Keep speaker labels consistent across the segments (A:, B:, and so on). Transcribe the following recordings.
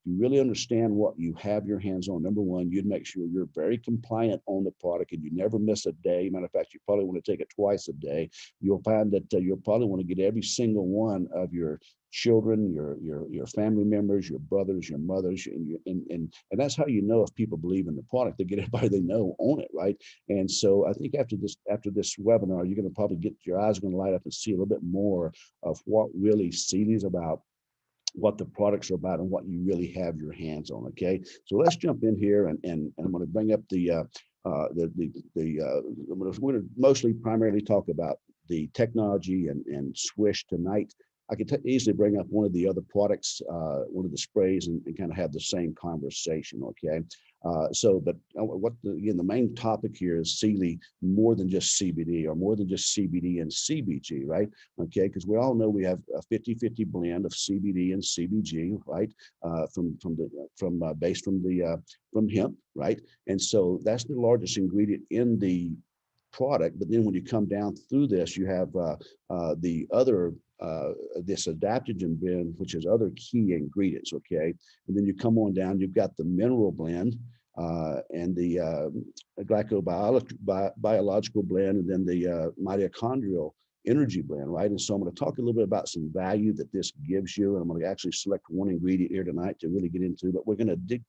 A: you really understand what you have your hands on, number one, you'd make sure you're very compliant on the product and you never miss a day. Matter of fact, you probably want to take it twice a day. You'll find that you'll probably want to get every single one of your children, your family members, your brothers, your mothers, and that's how you know if people believe in the product. They get everybody they know on it, right? And so I think after this webinar, you're going to probably get your eyes are going to light up and see a little bit more of what really CILI is about, what the products are about, and what you really have your hands on. Okay, so let's jump in here, and I'm going to bring up we're going to mostly primarily talk about the technology and SWISH tonight. I could easily bring up one of the other products, one of the sprays, and kind of have the same conversation. Okay, but again, the main topic here is CILI, more than just CBD, or more than just CBD and CBG, right? Okay, because we all know we have a 50-50 blend of CBD and CBG, right? From hemp, right? And so that's the largest ingredient in the product. But then when you come down through this, you have the other this adaptogen blend, which is other key ingredients. Okay, and then you come on down, you've got the mineral blend and the glycobiological blend, and then the mitochondrial energy blend, right? And so I'm going to talk a little bit about some value that this gives you, and I'm going to actually select one ingredient here tonight to really get into, but we're going to deep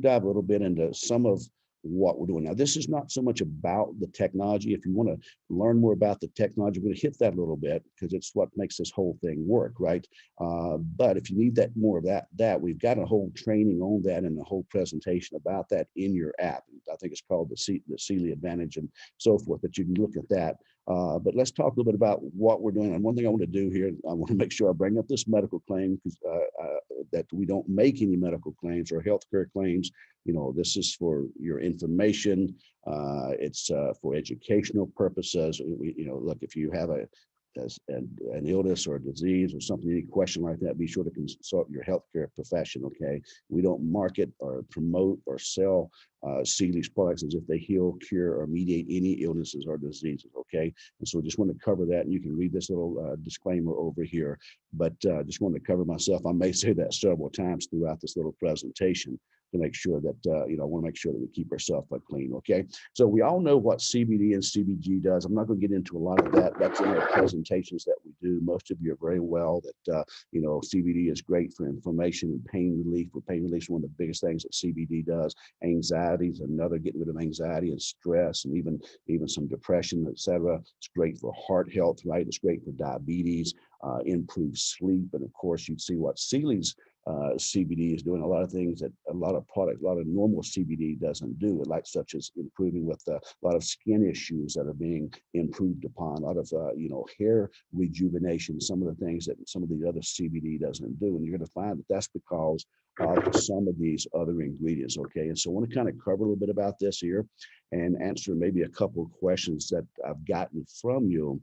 A: dive a little bit into some of what we're doing. Now, this is not so much about the technology. If you want to learn more about the technology, we're going to hit that a little bit because it's what makes this whole thing work, right? But if you need that more of that we've got a whole training on that and a whole presentation about that in your app. I think it's called the CILI Advantage and so forth, but you can look at that. But let's talk a little bit about what we're doing. And one thing I want to do here, I want to make sure I bring up this medical claim, because that we don't make any medical claims or healthcare claims. You know, this is for your information. It's for educational purposes. Look, if you have an illness or a disease or something, any question like that, be sure to consult your healthcare profession. Okay, we don't market or promote or sell CILI's products as if they heal, cure, or mediate any illnesses or diseases. Okay, and so just want to cover that, and you can read this little disclaimer over here. But just want to cover myself. I may say that several times throughout this little presentation to make sure that I want to make sure that we keep ourselves clean. Okay, so we all know what CBD and CBG does. I'm not going to get into a lot of that. That's in our presentations that we do. Most of you are very well that CBD is great for inflammation and pain relief. For pain relief is one of the biggest things that CBD does. Anxiety is another, getting rid of anxiety and stress, and even some depression, etc. It's great for heart health, right? It's great for diabetes, improves sleep, and of course you'd see what CILI's CBD is doing a lot of things that a lot of normal CBD doesn't do, like such as improving with a lot of skin issues that are being improved upon, a lot of hair rejuvenation, some of the things that some of the other CBD doesn't do. And you're going to find that that's because of some of these other ingredients. Okay, and so I want to kind of cover a little bit about this here and answer maybe a couple of questions that I've gotten from you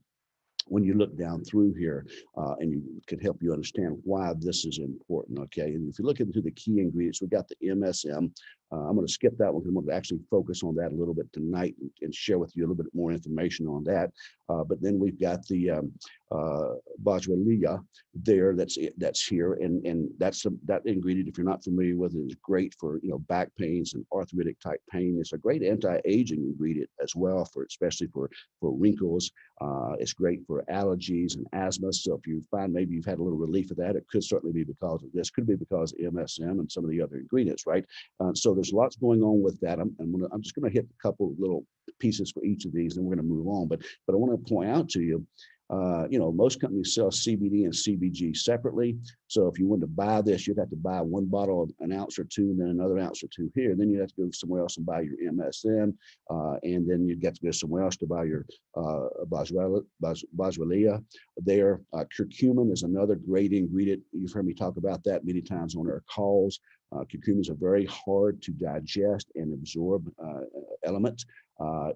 A: when you look down through here, and you can help you understand why this is important. Okay, and if you look into the key ingredients, we've got the MSM. I'm going to skip that one because I'm going to actually focus on that a little bit tonight and share with you a little bit more information on that. But then we've got the boswellia there. That's here, and that ingredient, if you're not familiar with it, is great for back pains and arthritic type pain. It's a great anti-aging ingredient as well, especially for wrinkles. It's great for allergies and asthma. So if you find maybe you've had a little relief of that, it could certainly be because of this. Could be because of MSM and some of the other ingredients, right? So there's lots going on with that. I'm just going to hit a couple of little pieces for each of these, and we're going to move on. But I want to point out to you, most companies sell CBD and CBG separately. So if you wanted to buy this, you'd have to buy one bottle of an ounce or two, and then another ounce or two here. Then you'd have to go somewhere else and buy your MSM, and then you'd get to go somewhere else to buy your boswellia there. Curcumin is another great ingredient. You've heard me talk about that many times on our calls. Curcumin is a very hard to digest and absorb element.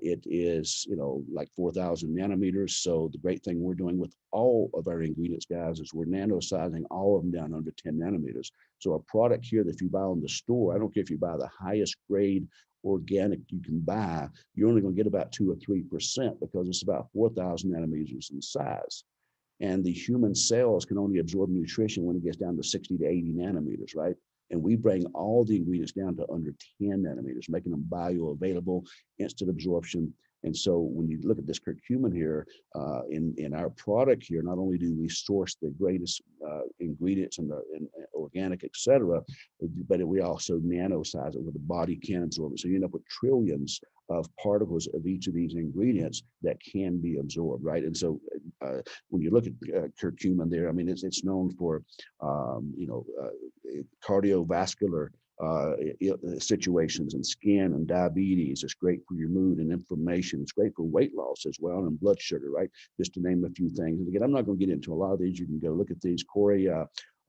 A: It is, like 4,000 nanometers. So the great thing we're doing with all of our ingredients, guys, is we're nano-sizing all of them down under 10 nanometers. So a product here that if you buy on the store, I don't care if you buy the highest grade organic you can buy, you're only going to get about 2 or 3% because it's about 4,000 nanometers in size. And the human cells can only absorb nutrition when it gets down to 60 to 80 nanometers, right? And we bring all the ingredients down to under 10 nanometers, making them bioavailable, instant absorption. And so when you look at this curcumin here, in our product here, not only do we source the greatest ingredients and organic, et cetera, but we also nano-size it where the body can absorb it. So you end up with trillions of particles of each of these ingredients that can be absorbed, right? And so when you look at curcumin there, I mean, it's known for, cardiovascular situations and skin and diabetes. It's great for your mood and inflammation. It's great for weight loss as well and blood sugar, right? Just to name a few things. And again, I'm not going to get into a lot of these. You can go look at these. Corey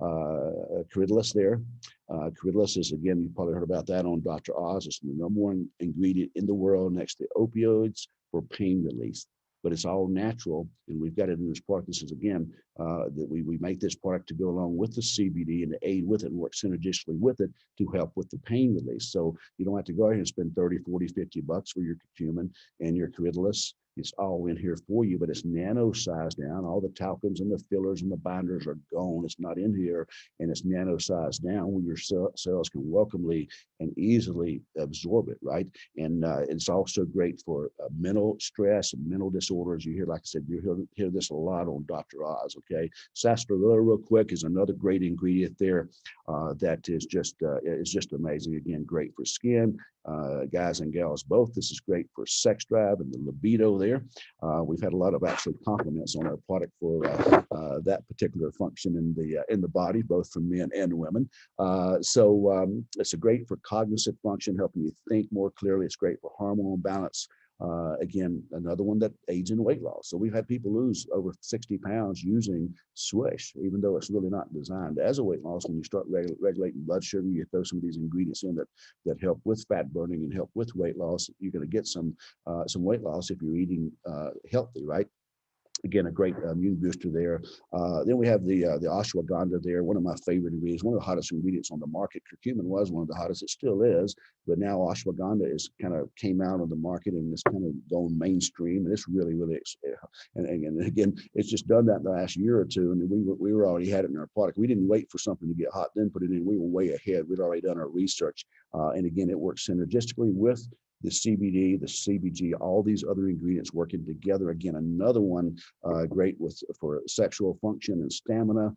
A: Caridulus there. Caridulus is, again, you've probably heard about that on Dr. Oz. It's the #1 ingredient in the world next to opioids for pain relief. But it's all natural, and we've got it in this product. This is, again, that we make this product to go along with the CBD and to aid with it and work synergistically with it to help with the pain release. So you don't have to go out here and spend 30, 40, 50 bucks for your curcumin and your Caridulus. It's all in here for you, but it's nano sized down. All the talcums and the fillers and the binders are gone. It's not in here, and it's nano sized down where your cells can welcomely and easily absorb it, right? And it's also great for mental stress and mental disorders. You hear, like I said, you hear this a lot on Dr. Oz, okay? Sarsaparilla, real quick, is another great ingredient there that is just amazing. Again, great for skin, guys and gals both. This is great for sex drive and the libido there. We've had a lot of actually compliments on our product for that particular function in the body, both from men and women. So it's a great for cognitive function, helping you think more clearly. It's great for hormone balance. Again, another one that aids in weight loss. So we've had people lose over 60 pounds using SWISH, even though it's really not designed as a weight loss. When you start regulating blood sugar, you throw some of these ingredients in that help with fat burning and help with weight loss. You're going to get some weight loss if you're eating healthy, right? Again, a great immune booster there. Then we have the ashwagandha there, one of my favorite ingredients, one of the hottest ingredients on the market. Curcumin was one of the hottest, it still is, but now ashwagandha is kind of came out on the market and it's kind of going mainstream, and it's really, really, and again, it's just done that in the last year or two, and we were already had it in our product. We didn't wait for something to get hot, then put it in. We were way ahead. We'd already done our research, and again, it works synergistically with the CBD, the CBG, all these other ingredients working together. Again, another one great for sexual function and stamina,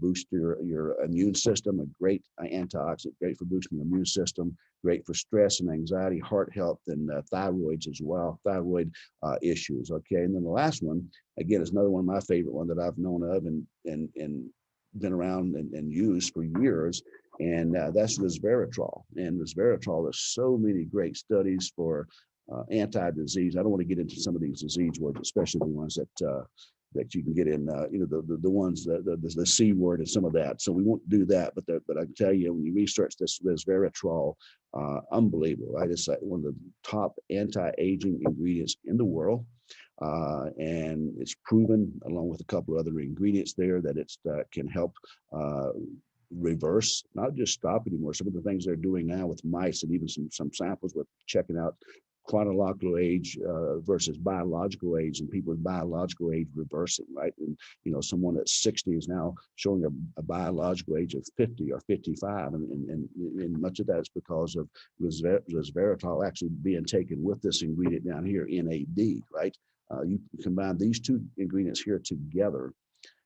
A: boost your immune system, a great antioxidant, great for boosting the immune system, great for stress and anxiety, heart health, and thyroids as well, thyroid issues. Okay, and then the last one, again, is another one of my favorite one that I've known of and been around and used for years. And that's resveratrol. And resveratrol, there's so many great studies for anti-disease. I don't want to get into some of these disease words, especially the ones that you can get in, the ones the C word and some of that. So we won't do that. But I can tell you, when you research this resveratrol, unbelievable, right? It's like one of the top anti-aging ingredients in the world. And it's proven, along with a couple of other ingredients there, that it can help reverse, not just stop anymore. Some of the things they're doing now with mice, and even some samples with checking out chronological age versus biological age, and people with biological age reversing, right? And someone that's 60 is now showing a biological age of 50 or 55, and much of that is because of resveratrol actually being taken with this ingredient down here, NAD, right? You combine these two ingredients here together,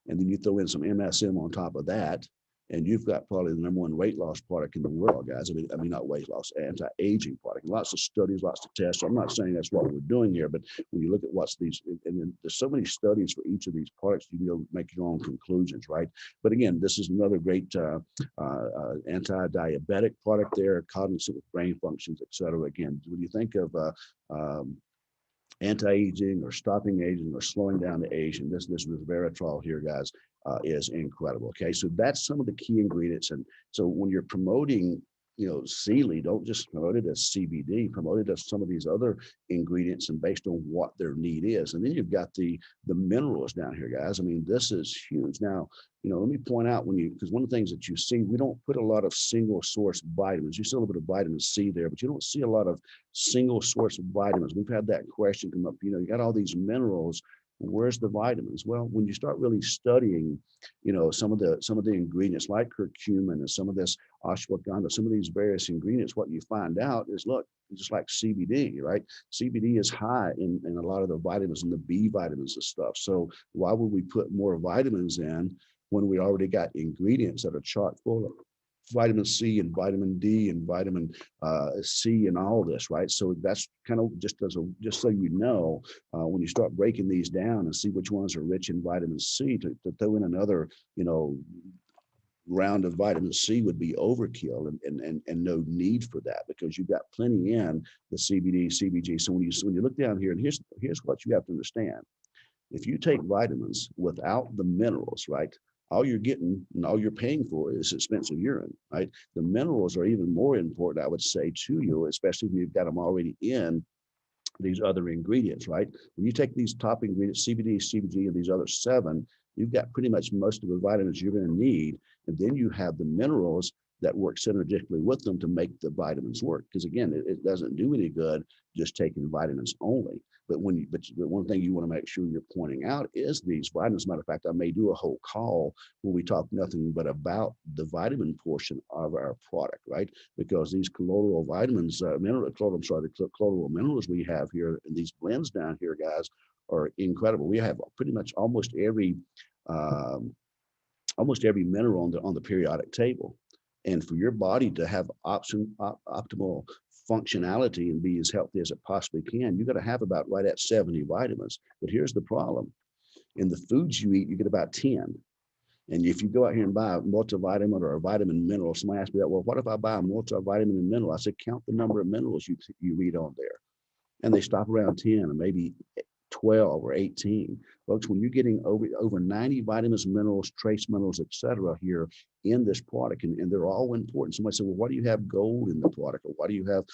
A: and then you throw in some MSM on top of that, and you've got probably the #1 weight loss product in the world, guys. I mean, not weight loss, anti-aging product. Lots of studies, lots of tests. So I'm not saying that's what we're doing here, but when you look at what's these, and there's so many studies for each of these products, you can go make your own conclusions, right? But again, this is another great anti-diabetic product there, cognitive brain functions, et cetera. Again, when you think of anti-aging or stopping aging or slowing down the aging, this resveratrol here, guys, is incredible. Okay, so that's some of the key ingredients. And so when you're promoting CILI, don't just promote it as CBD, promote it as some of these other ingredients and based on what their need is. And then you've got the minerals down here, guys. I mean, this is huge. Now, let me point out because one of the things that you see, we don't put a lot of single source vitamins. You see a little bit of vitamin C there, but you don't see a lot of single source vitamins. We've had that question come up. You got all these minerals. Where's the vitamins? Well, when you start really studying, some of the ingredients like curcumin and some of this ashwagandha, some of these various ingredients, what you find out is, look, just like CBD, right? CBD is high in a lot of the vitamins and the B vitamins and stuff. So why would we put more vitamins in when we already got ingredients that are chock full of vitamin C and vitamin D and vitamin C and all this, right? So that's kind of just so you know, when you start breaking these down and see which ones are rich in vitamin C, to throw in another, round of vitamin C would be overkill, and no need for that, because you've got plenty in the CBD, CBG. So when you look down here, and here's what you have to understand. If you take vitamins without the minerals, right, all you're getting and all you're paying for is expensive urine, right? The minerals are even more important, I would say, to you, especially if you've got them already in these other ingredients, right? When you take these top ingredients, CBD, CBG, and these other 7, you've got pretty much most of the vitamins you're going to need. And then you have the minerals that work synergistically with them to make the vitamins work. Because again, it doesn't do any good just taking vitamins only. But one thing you want to make sure you're pointing out is these vitamins. Matter of fact, I may do a whole call where we talk nothing but about the vitamin portion of our product, right? Because these colloidal vitamins, the colloidal minerals we have here in these blends down here, guys, are incredible. We have pretty much almost every mineral on the periodic table. And for your body to have optimal functionality and be as healthy as it possibly can, you got to have about right at 70 vitamins. But here's the problem. In the foods you eat, you get about 10. And if you go out here and buy a multivitamin or a vitamin mineral, somebody asked me that, well, what if I buy a multivitamin and mineral? I said, count the number of minerals you read on there. And they stop around 10 and maybe 12 or 18. Folks, when you're getting over 90 vitamins, minerals, trace minerals, etc. here in this product, and they're all important. Somebody said, well, why do you have gold in the product? Or why do you have,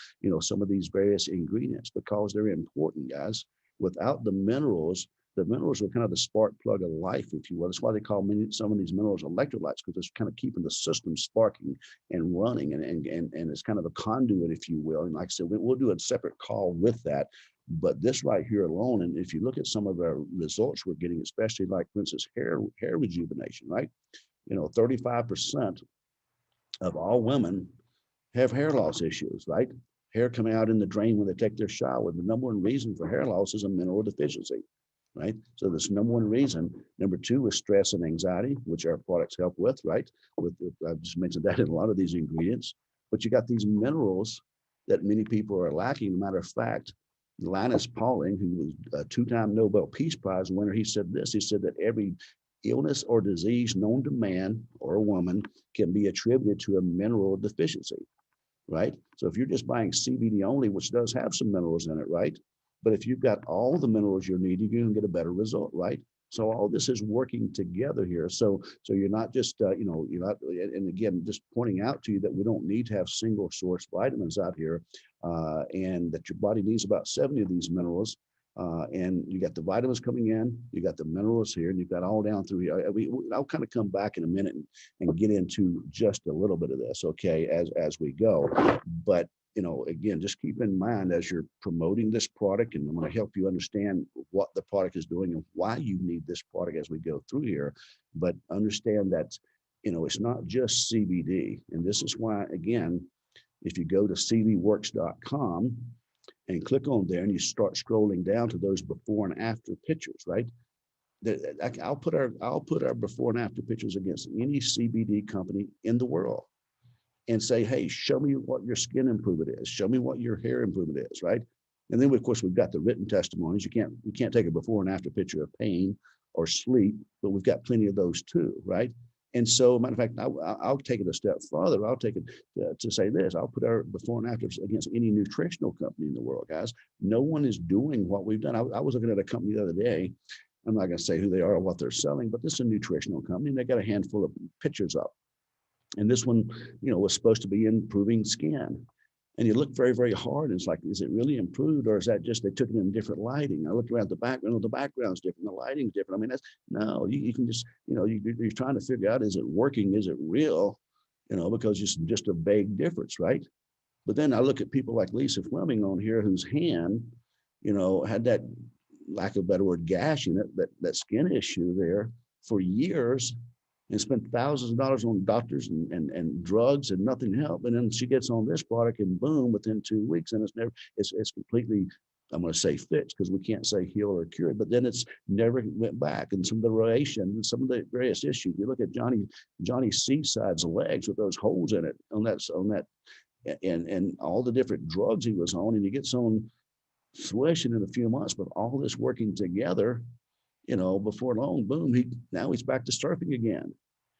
A: some of these various ingredients? Because they're important, guys. Without the minerals are kind of the spark plug of life, if you will. That's why they call some of these minerals electrolytes, because it's kind of keeping the system sparking and running, and it's kind of a conduit, if you will. And like I said, we'll do a separate call with that. But this right here alone, and if you look at some of the results we're getting, especially like, for instance, hair rejuvenation, right? 35% of all women have hair loss issues, right? Hair coming out in the drain when they take their shower. The number one reason for hair loss is a mineral deficiency, right? So that's number one reason. Number 2 is stress and anxiety, which our products help with, right? I've just mentioned that in a lot of these ingredients. But you got these minerals that many people are lacking. Matter of fact, Linus Pauling, who was a 2-time Nobel Peace Prize winner, he said this. He said that every illness or disease known to man or a woman can be attributed to a mineral deficiency, right? So if you're just buying CBD only, which does have some minerals in it, right? But if you've got all the minerals you're needing, you can get a better result, right? So all this is working together here. So you're not just, you're not, and again, just pointing out to you that we don't need to have single source vitamins out here, and that your body needs about 70 of these minerals. And you got the vitamins coming in, you got the minerals here, and you've got all down through here. I'll kind of come back in a minute and get into just a little bit of this, okay, as we go. But again, just keep in mind as you're promoting this product, and I'm going to help you understand what the product is doing and why you need this product as we go through here. But understand that, it's not just CBD. And this is why, again, if you go to CILIworks.com and click on there and you start scrolling down to those before and after pictures, right? I'll put our before and after pictures against any CBD company in the world, and say, hey, show me what your skin improvement is. Show me what your hair improvement is, right? And then, of course, we've got the written testimonies. You can't take a before and after picture of pain or sleep, but we've got plenty of those too, right? And so, matter of fact, I'll take it a step further. I'll take it to say this. I'll put our before and after against any nutritional company in the world, guys. No one is doing what we've done. I was looking at a company the other day. I'm not going to say who they are or what they're selling, but this is a nutritional company. And they got a handful of pictures up. And this one, was supposed to be improving skin. And you look very, very hard, and it's like, is it really improved, or is that just they took it in different lighting? I looked around the background, the background's different, the lighting's different. I mean, you can just, you're trying to figure out, is it working? Is it real? Because it's just a vague difference, right? But then I look at people like Lisa Fleming on here, whose hand, had that lack of a better word, gashing it, that skin issue there for years, and spent thousands of dollars on doctors and drugs, and nothing helped. And then she gets on this product, and boom, within 2 weeks, and it's completely, I'm going to say fixed, because we can't say heal or cure, but then it's never went back. And some of the relation and some of the various issues, you look at Johnny Seaside's legs with those holes in it on that, and all the different drugs he was on, and he gets on SWISH, and in a few months, with all this working together, before long, boom, now he's back to surfing again,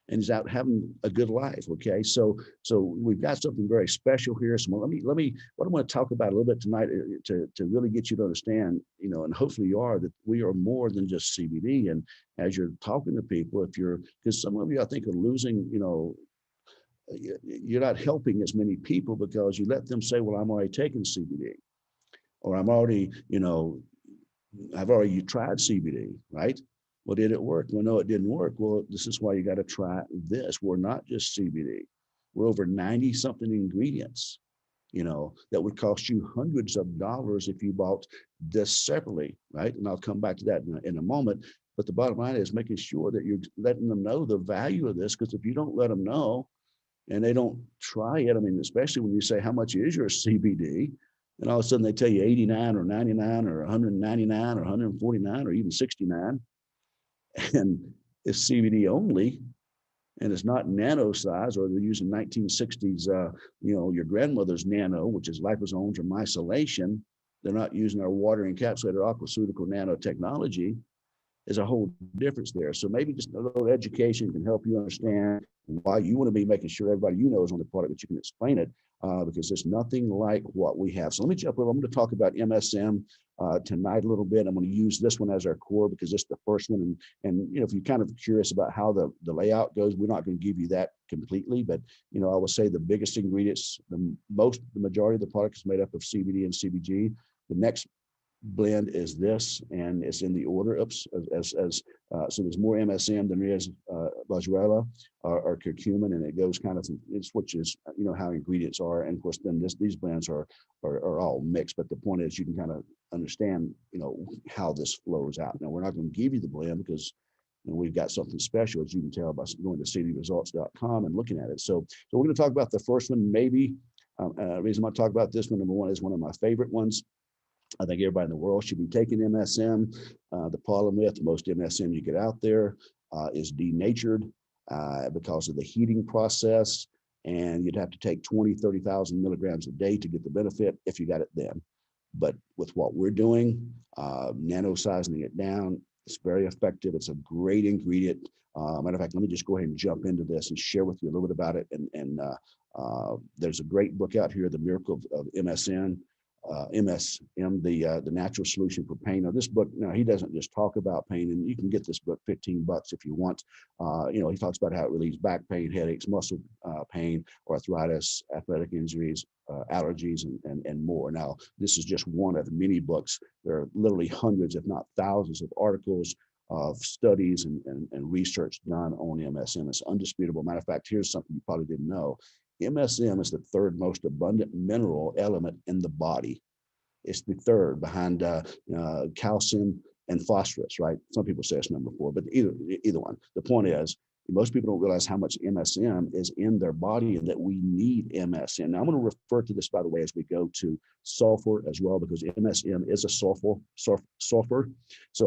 A: and he's out having a good life. Okay, so we've got something very special here. So let me what I want to talk about a little bit tonight, to really get you to understand, and hopefully you are, that we are more than just CBD. And as you're talking to people, because some of you, I think, are losing, you're not helping as many people because you let them say, well, I'm already taking CBD, or I'm already, I've already tried CBD, right? Well, did it work? Well, no, it didn't work. Well, this is why you got to try this. We're not just CBD. We're over 90 something ingredients, that would cost you hundreds of dollars if you bought this separately, right? And I'll come back to that in a moment. But the bottom line is making sure that you're letting them know the value of this, because if you don't let them know and they don't try it, I mean, especially when you say, how much is your CBD? And all of a sudden they tell you 89 or 99 or 199 or 149 or even 69. And it's CBD only, and it's not nano size, or they're using 1960s, your grandmother's nano, which is liposomes or methylation. They're not using our water encapsulated aquaceutical nanotechnology. There's a whole difference there. So maybe just a little education can help you understand why you want to be making sure everybody is on the product, but you can explain it, because there's nothing like what we have. So let me jump over. I'm going to talk about MSM tonight a little bit. I'm going to use this one as our core because it's the first one. And if you're kind of curious about how the layout goes, we're not going to give you that completely, but I would say the biggest ingredients, the majority of the product is made up of CBD and CBG. The next blend is this, and it's in the order so there's more MSM than there is boswellia or curcumin, and it goes kind of, it switches how ingredients are, and of course then these blends are all mixed, but the point is you can kind of understand how this flows out. Now we're not going to give you the blend because we've got something special, as you can tell by going to cdresults.com and looking at it. So we're going to talk about the first one. Maybe the reason I talk about this one, number one, is one of my favorite ones. I think everybody in the world should be taking MSM. The problem with most MSM you get out there is denatured because of the heating process, and you'd have to take 30,000 milligrams a day to get the benefit if you got it then. But with what we're doing, nano-sizing it down, it's very effective. It's a great ingredient. Matter of fact, let me just go ahead and jump into this and share with you a little bit about it. And there's a great book out here, The Miracle of MSM, the natural solution for pain. Now, this book, he doesn't just talk about pain, and you can get this book $15 if you want. He talks about how it relieves back pain, headaches, muscle pain, arthritis, athletic injuries, allergies, and more. Now, this is just one of many books. There are literally hundreds, if not thousands, of articles of studies and research done on MSM. It's undisputable. Matter of fact, here's something you probably didn't know. MSM is the third most abundant mineral element in the body. It's the third behind calcium and phosphorus, right? Some people say it's number 4, but either one. The point is, most people don't realize how much MSM is in their body and that we need MSM. Now, I'm going to refer to this, by the way, as we go to sulfur as well, because MSM is a sulfur. So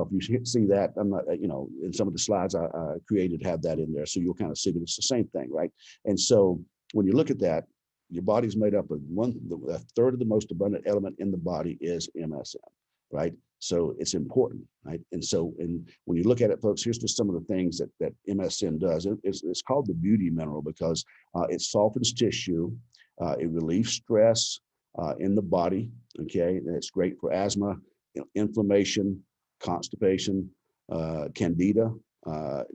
A: if you see that, I'm not, in some of the slides I created have that in there. So you'll kind of see that it's the same thing, right? And so when you look at that, your body's made up of a third of the most abundant element in the body is MSM, right? So it's important, right? And so, when you look at it, folks, here's just some of the things that MSM does. It's called the beauty mineral because it softens tissue, it relieves stress in the body, okay? And it's great for asthma, inflammation, constipation, candida,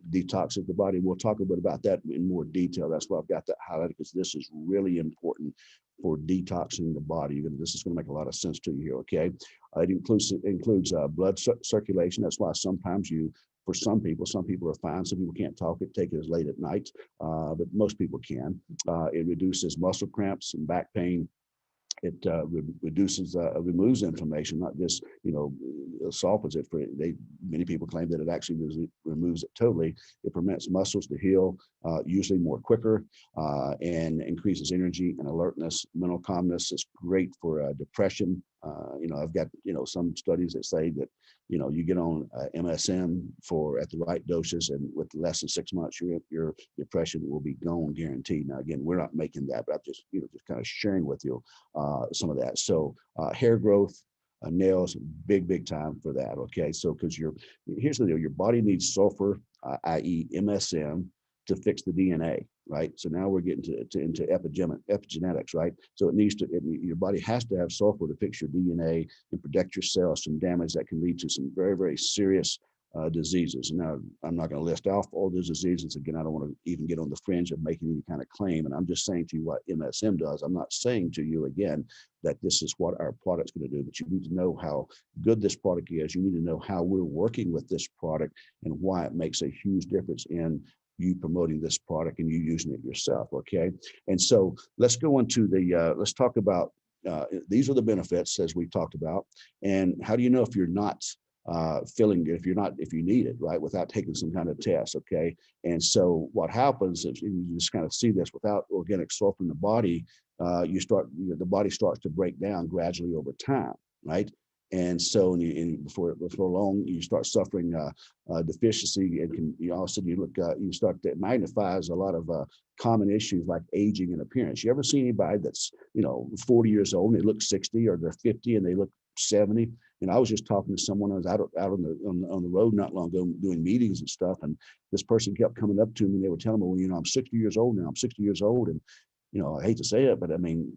A: detoxes the body. We'll talk a bit about that in more detail. That's why I've got that highlighted, because this is really important for detoxing the body. This is going to make a lot of sense to you here, okay? It includes blood circulation. That's why sometimes for some people are fine. Some people can't take it as late at night, but most people can. It reduces muscle cramps and back pain. It removes inflammation, not just, softens it. Many people claim that it actually removes it totally. It permits muscles to heal, usually more quicker, and increases energy and alertness, mental calmness. It's great for depression. I've got, some studies that say that, you get on MSM at the right doses, and with less than 6 months, your depression will be gone, guaranteed. Now, again, we're not making that, but I'm just, just kind of sharing with you some of that. So hair growth, nails, big time for that. Okay, so because here's the deal: your body needs sulfur, i.e., MSM, to fix the DNA. Right. So now we're getting into epigenetics. Right. So your body has to have sulfur to fix your DNA and protect your cells from damage that can lead to some very, very serious diseases. Now, I'm not going to list off all those diseases. Again, I don't want to even get on the fringe of making any kind of claim. And I'm just saying to you what MSM does. I'm not saying to you, again, that this is what our product's going to do, but you need to know how good this product is. You need to know how we're working with this product and why it makes a huge difference in you promoting this product and you using it yourself. Okay. And so let's go into let's talk about, these are the benefits as we talked about. And how do you know if you're not feeling good, if you need it, right, without taking some kind of test? Okay. And so what happens is, you just kind of see this, without organic sulfur in the body, the body starts to break down gradually over time, right? And so, before long, you start suffering deficiency, and all of a sudden you start to magnifies a lot of common issues like aging and appearance. You ever see anybody that's 40 years old and they look 60, or they're 50 and they look 70? And I was just talking to someone. I was out on the road not long ago doing meetings and stuff, and this person kept coming up to me and they were telling me, well, I'm 60 years old now. I'm 60 years old, and I hate to say it, but I mean,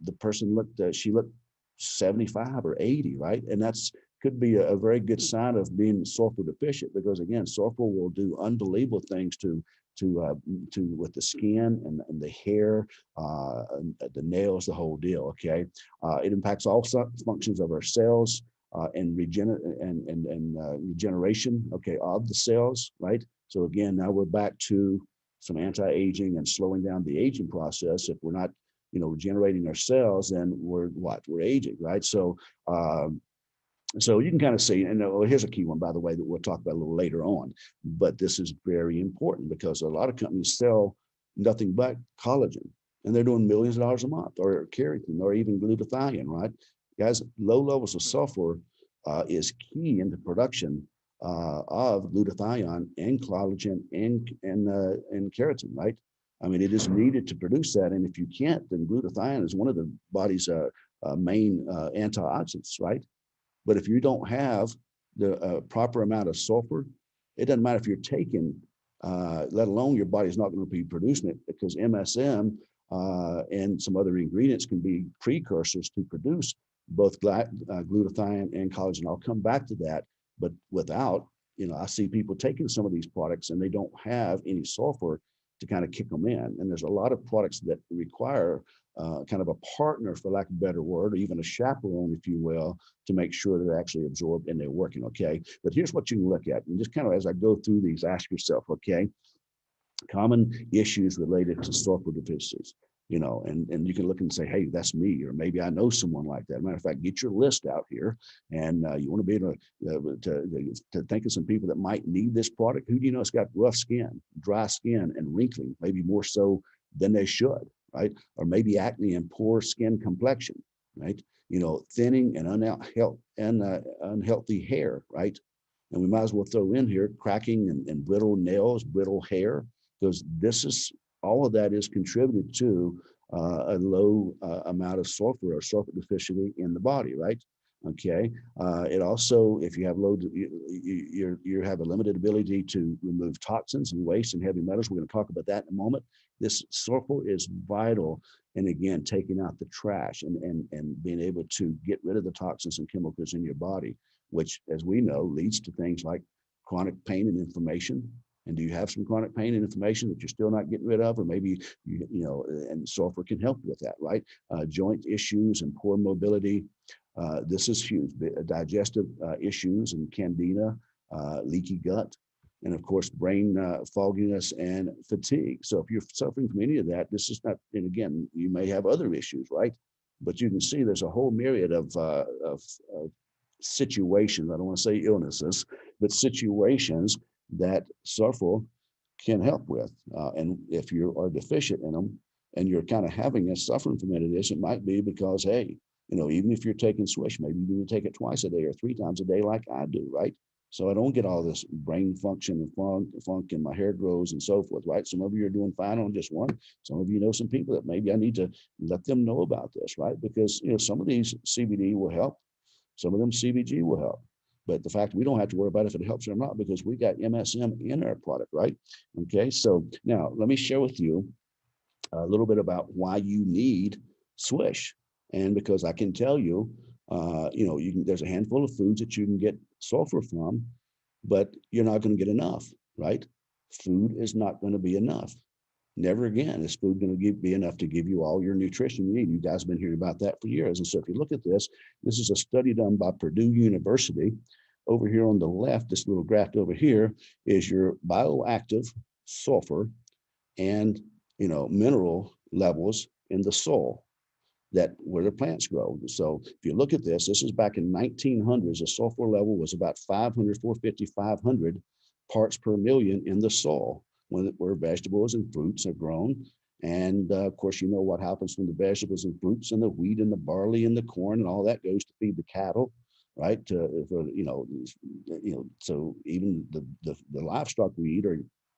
A: the person she looked 75 or 80, right? And could be a very good sign of being sulfur deficient, because again, sulfur will do unbelievable things to with the skin and the hair, the nails, the whole deal. Okay, it impacts all functions of our cells, and regeneration. Okay, of the cells, right? So again, now we're back to some anti-aging and slowing down the aging process. If we're not regenerating our cells, then we're aging, right? So so you can kind of see, and here's a key one, by the way, that we'll talk about a little later on, but this is very important because a lot of companies sell nothing but collagen, and they're doing millions of dollars a month, or keratin, or even glutathione, right? Guys, low levels of sulfur is key in the production of glutathione and collagen and keratin, right? I mean, it is needed to produce that, and if you can't, then glutathione is one of the body's main antioxidants, right? But if you don't have the proper amount of sulfur, it doesn't matter if you're taking, let alone your body's not going to be producing it, because MSM and some other ingredients can be precursors to produce both glutathione and collagen. I'll come back to that, but without, I see people taking some of these products and they don't have any sulfur to kind of kick them in. And there's a lot of products that require kind of a partner, for lack of a better word, or even a chaperone, if you will, to make sure they're actually absorbed and they're working. Okay. But here's what you can look at. And just kind of as I go through these, ask yourself, okay, common issues related to sulfur deficiencies, and you can look and say, hey, that's me, or maybe I know someone like that. Matter of fact, get your list out here, and you want to be able to think of some people that might need this product. Who do you know has got rough skin, dry skin, and wrinkling, maybe more so than they should, right? Or maybe acne and poor skin complexion, right? Thinning and unhealthy hair, right? And we might as well throw in here cracking and brittle nails, brittle hair, because all of that is contributed to a low amount of sulfur or sulfur deficiency in the body, right? Okay. It also, if you have you have a limited ability to remove toxins and waste and heavy metals. We're going to talk about that in a moment. This sulfur is vital. And again, taking out the trash and being able to get rid of the toxins and chemicals in your body, which, as we know, leads to things like chronic pain and inflammation. And do you have some chronic pain and inflammation that you're still not getting rid of? Or maybe, and sulfur can help with that, right? Joint issues and poor mobility. This is huge. Digestive issues and candida, leaky gut, and of course, brain fogginess and fatigue. So if you're suffering from any of that, this is not, and again, you may have other issues, right? But you can see there's a whole myriad of situations. I don't want to say illnesses, but situations that sulfur can help with. And if you are deficient in them and you're kind of having a suffering from it might be because, hey, even if you're taking SWISH, maybe you need to take it twice a day or 3 times a day like I do, right? So I don't get all this brain function and funk and my hair grows and so forth, right? Some of you are doing fine on just one. Some of you know some people that maybe I need to let them know about this, right? Because, some of these CBD will help. Some of them CBG will help. But the fact we don't have to worry about if it helps or not because we got MSM in our product, right? Okay, so now let me share with you a little bit about why you need SWISH. And because I can tell you, there's a handful of foods that you can get sulfur from, but you're not going to get enough, right? Food is not going to be enough. Never again is food going to be enough to give you all your nutrition you need. You guys have been hearing about that for years. And so if you look at this is a study done by Purdue University. Over here on the left, this little graph over here is your bioactive sulfur and mineral levels in the soil that where the plants grow. So if you look at this is back in 1900s, the sulfur level was about 500, 450, 500 parts per million in the soil where vegetables and fruits are grown. And of course, you know what happens from the vegetables and fruits and the wheat and the barley and the corn and all that goes to feed the cattle, right? So even the livestock we eat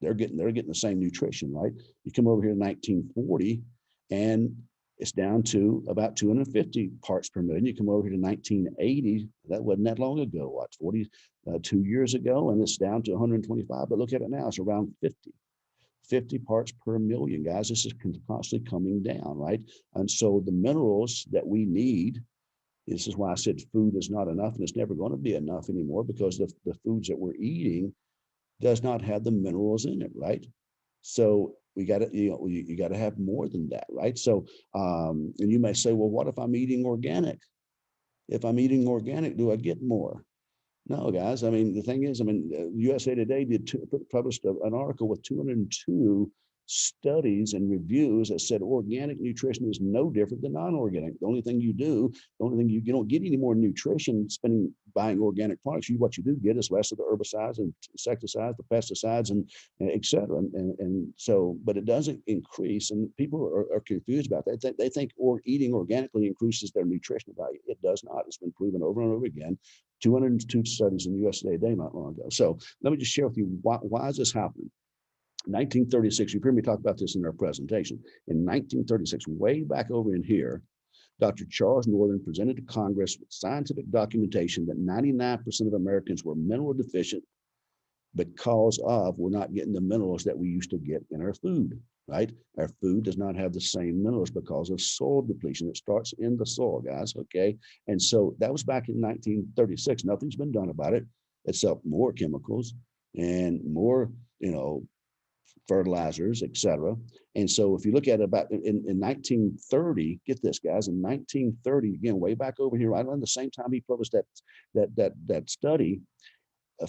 A: they're getting the same nutrition, right? You come over here in 1940 and it's down to about 250 parts per million. You come over here to 1980, that wasn't that long ago, what, 42 years ago, and it's down to 125. But look at it now, it's around 50 parts per million, guys. This is constantly coming down, right? And so the minerals that we need, this is why I said food is not enough, and it's never going to be enough anymore because the foods that we're eating does not have the minerals in it, right? So we got to, you got to have more than that, right? So, and you may say, well, what if I'm eating organic? If I'm eating organic, do I get more? No, guys. I mean, the thing is, USA Today published an article with 202 studies and reviews that said organic nutrition is no different than non-organic. The only thing you don't get any more nutrition buying organic products. What you do get is less of the herbicides and insecticides, the pesticides, and et cetera. And so, but it doesn't increase, and people are confused about that. They think eating organically increases their nutritional value. It does not. It's been proven over and over again. 202 studies in USA Today not long ago. So let me just share with you why is this happening. 1936, you've heard me talk about this in our presentation. In 1936, way back over in here, Dr. Charles Northern presented to Congress with scientific documentation that 99% of Americans were mineral deficient because we're not getting the minerals that we used to get in our food, right? Our food does not have the same minerals because of soil depletion. It starts in the soil, guys, okay? And so that was back in 1936. Nothing's been done about it except more chemicals and more, fertilizers, et cetera. And so if you look at it about in 1930, get this, guys, in 1930, again, way back over here, right around the same time he published that study,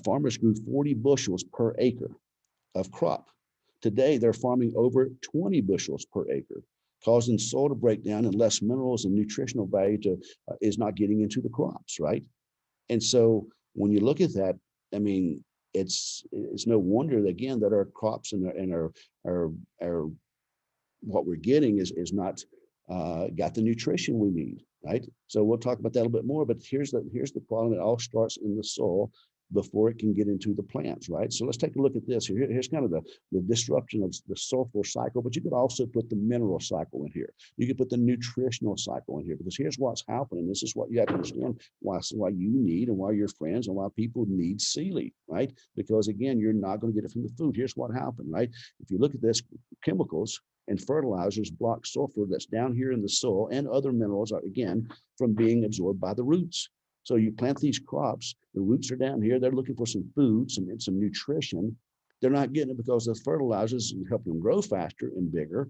A: farmers grew 40 bushels per acre of crop. Today, they're farming over 20 bushels per acre, causing soil to break down and less minerals and nutritional value is not getting into the crops, right? And so when you look at that, it's no wonder again that our crops and our what we're getting is not got the nutrition we need, right? So we'll talk about that a little bit more. But here's the problem: it all starts in the soil before it can get into the plants, right? So let's take a look at this. Here's kind of the disruption of the sulfur cycle, but you could also put the mineral cycle in here. You could put the nutritional cycle in here, because here's what's happening. This is what you have to understand why you need and why your friends and why people need CILI, right? Because again, you're not going to get it from the food. Here's what happened, right? If you look at this, chemicals and fertilizers block sulfur that's down here in the soil and other minerals, again, from being absorbed by the roots. So you plant these crops, the roots are down here, they're looking for some food, some nutrition. They're not getting it because the fertilizers help them grow faster and bigger,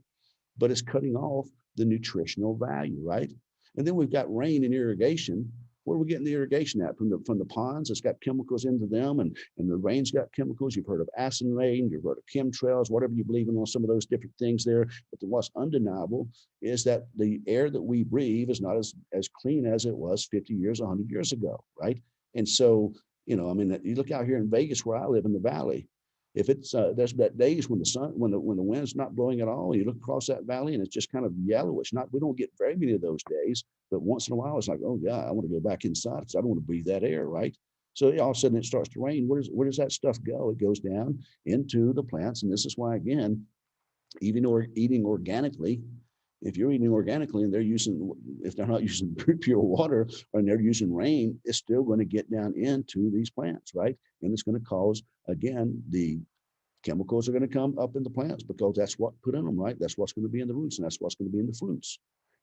A: but it's cutting off the nutritional value, right? And then we've got rain and irrigation. Where are we getting the irrigation at? From the ponds? It's got chemicals into them, and the rain's got chemicals. You've heard of acid rain, you've heard of chemtrails, whatever you believe in on some of those different things there. But what's undeniable is that the air that we breathe is not as clean as it was 50 years, 100 years ago, right? And so, I mean, you look out here in Vegas where I live in the valley. If it's there's that days when the wind's not blowing at all, you look across that valley and it's just kind of yellow. It's not, we don't get very many of those days, but once in a while it's like, oh yeah, I want to go back inside because I don't want to breathe that air, right? So all of a sudden it starts to rain. Where does that stuff go? It goes down into the plants, and this is why, again, eating organically, if you're eating organically and if they're not using pure water and they're using rain, it's still going to get down into these plants, right? And it's going to cause, again, the chemicals are going to come up in the plants because that's what put in them, right? That's what's going to be in the roots, and that's what's going to be in the fruits.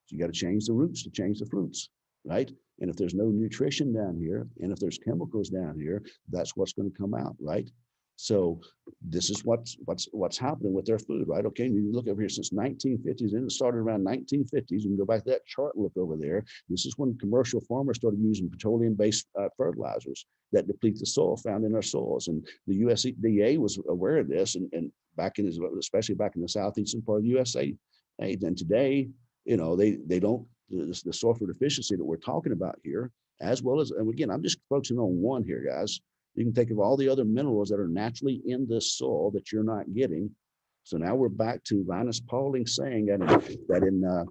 A: So you got to change the roots to change the fruits, right? And if there's no nutrition down here, and if there's chemicals down here, that's what's going to come out, right? So this is what's happening with their food, right? Okay, and you look over here since 1950s, and it started around 1950s. You can go back to that chart and look over there. This is when commercial farmers started using petroleum-based fertilizers that deplete the soil found in our soils. And the USDA was aware of this, and especially back in the southeastern part of the USA. And today, they don't, the sulfur deficiency that we're talking about here, as well as, and again, I'm just focusing on one here, guys. You can think of all the other minerals that are naturally in the soil that you're not getting. So now we're back to Linus Pauling saying that in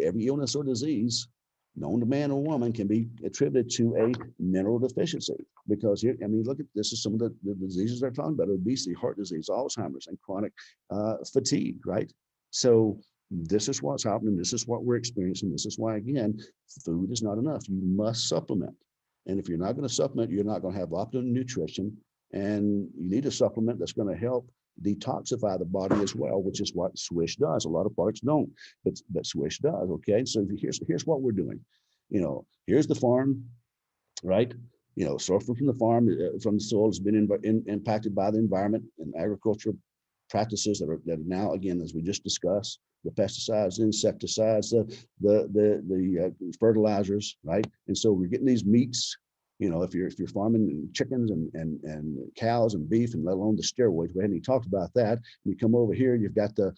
A: every illness or disease known to man or woman can be attributed to a mineral deficiency. Because here, I mean, look at this is some of the diseases they're talking about: obesity, heart disease, Alzheimer's, and chronic fatigue, right? So this is what's happening. This is what we're experiencing. This is why, again, food is not enough. You must supplement. And if you're not going to supplement, you're not going to have optimum nutrition. And you need a supplement that's going to help detoxify the body as well, which is what SWISH does. A lot of products don't, but SWISH does. Okay, so here's what we're doing. Here's the farm, right? Sulfur from the farm, from the soil, has been impacted by the environment and agricultural practices that are now, again, as we just discussed, the pesticides, insecticides, the fertilizers, right? And so we're getting these meats. If you're farming chickens and cows and beef, and let alone the steroids, we hadn't even talked about that. You come over here, you've got the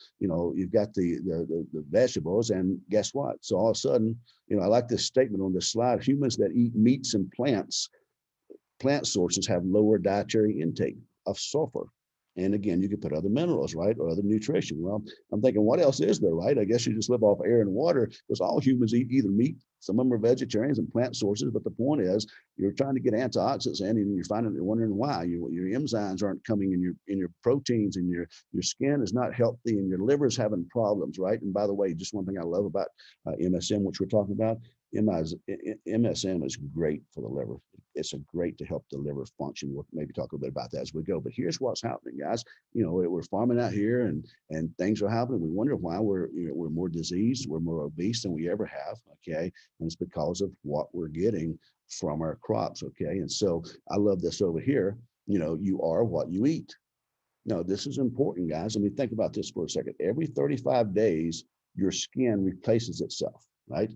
A: vegetables, and guess what? So all of a sudden, I like this statement on this slide: humans that eat meats and plant sources have lower dietary intake of sulfur. And again, you could put other minerals, right, or other nutrition. Well, I'm thinking, what else is there, right? I guess you just live off air and water, because all humans eat either meat. Some of them are vegetarians and plant sources, but the point is, you're trying to get antioxidants in, and you're wondering why your enzymes aren't coming in your proteins, and your skin is not healthy, and your liver's having problems, right? And by the way, just one thing I love about MSM, which we're talking about, MSM is great for the liver. It's great to help the liver function. We'll maybe talk a little bit about that as we go. But here's what's happening, guys. We're farming out here, and things are happening. We wonder why we're more diseased, we're more obese than we ever have. Okay, and it's because of what we're getting from our crops. Okay, and so I love this over here. You are what you eat. Now, this is important, guys. I mean, think about this for a second. Every 35 days, your skin replaces itself, right?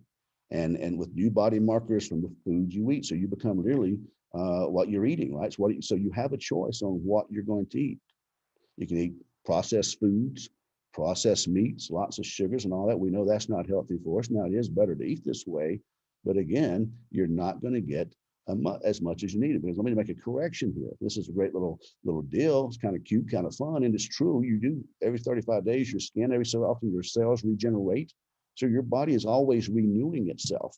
A: And with new body markers from the foods you eat. So you become literally what you're eating, right? So you have a choice on what you're going to eat. You can eat processed foods, processed meats, lots of sugars and all that. We know that's not healthy for us. Now, it is better to eat this way, but again, you're not going to get as much as you need. Because let me make a correction here. This is a great little deal. It's kind of cute, kind of fun, and it's true. You do every 35 days, your skin, every so often, your cells regenerate. So your body is always renewing itself.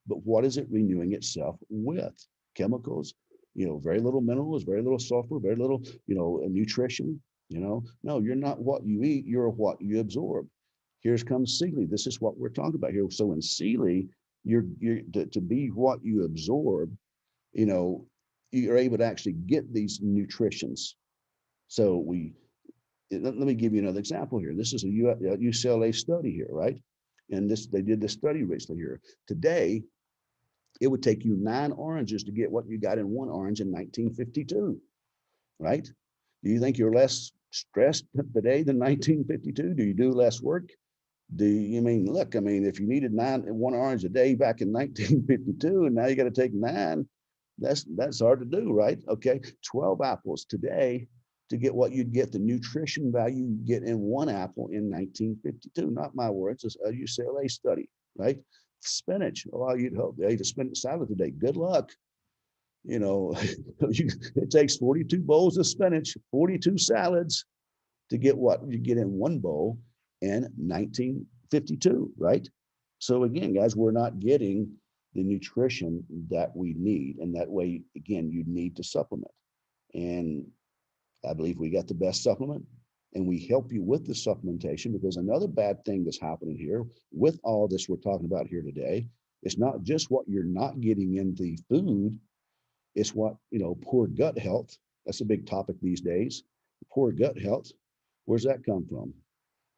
A: But what is it renewing itself with? Chemicals, very little minerals, very little sulfur, very little, nutrition. No, you're not what you eat, you're what you absorb. Here comes CILI. This is what we're talking about here. So in CILI, you're to be what you absorb, you're able to actually get these nutritions. So let me give you another example here. This is a UCLA study here, right? And they did this study recently here. Today, it would take you 9 oranges to get what you got in 1 orange in 1952, right? Do you think you're less stressed today than 1952? Do you do less work? Do you mean, look, I mean, if you needed one orange a day back in 1952, and now you got to take 9, that's hard to do, right? Okay, 12 apples today to get what you'd get, the nutrition value you get in one apple in 1952. Not my words, it's a UCLA study, right? Spinach, oh, you'd hope they ate a spinach salad today. Good luck. You know, it takes 42 bowls of spinach, 42 salads to get what you get in one bowl in 1952, right? So again, guys, we're not getting the nutrition that we need. And that way, again, you need to supplement. And I believe we got the best supplement, and we help you with the supplementation, because another bad thing that's happening here with all this we're talking about here today, it's not just what you're not getting in the food, it's what, poor gut health. That's a big topic these days. Poor gut health. Where's that come from?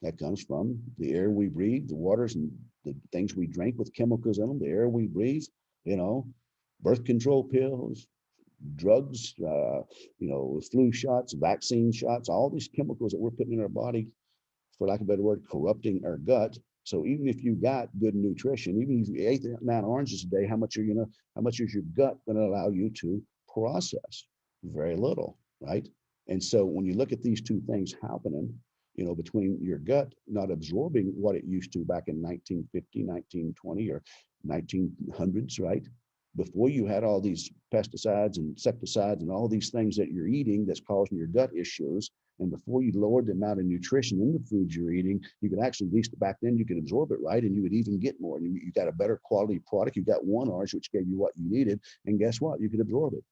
A: That comes from the air we breathe, the waters and the things we drink with chemicals in them, the air we breathe, you know, birth control pills, drugs, flu shots, vaccine shots, all these chemicals that we're putting in our body, for lack of a better word, corrupting our gut. So even if you got good nutrition, even if you ate 9 oranges a day, how much is your gut going to allow you to process? Very little, right? And so when you look at these two things happening, between your gut not absorbing what it used to back in 1950, 1920, or 1900s, right? Before you had all these pesticides and insecticides and all these things that you're eating that's causing your gut issues, and before you lowered the amount of nutrition in the foods you're eating, you could actually, at least back then, you could absorb it, right? And you would even get more. And you got a better quality product. You got one orange, which gave you what you needed. And guess what? You could absorb it.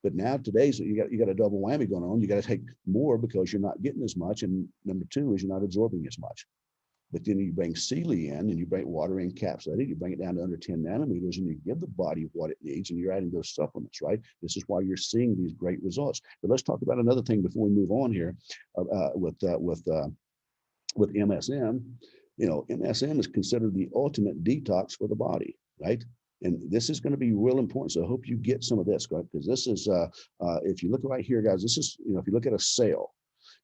A: But now today's you got a double whammy going on. You got to take more because you're not getting as much. And number two is you're not absorbing as much. But then you bring CILI in and you bring water encapsulated, you bring it down to under 10 nanometers, and you give the body what it needs, and you're adding those supplements, right? This is why you're seeing these great results. But let's talk about another thing before we move on here with MSM. MSM is considered the ultimate detox for the body, right? And this is going to be real important. So I hope you get some of this, right? Because this is, if you look right here, guys, this is, if you look at a cell,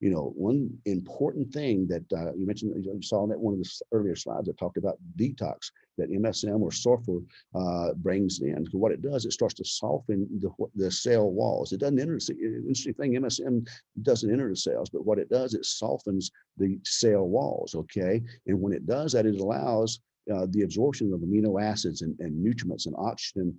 A: one important thing that you mentioned, you saw in that one of the earlier slides that talked about detox that MSM or sulfur brings in. So what it does, it starts to soften the cell walls. It doesn't enter. Interesting thing, MSM doesn't enter the cells, but what it does, it softens the cell walls. Okay, and when it does that, it allows the absorption of amino acids and nutrients and oxygen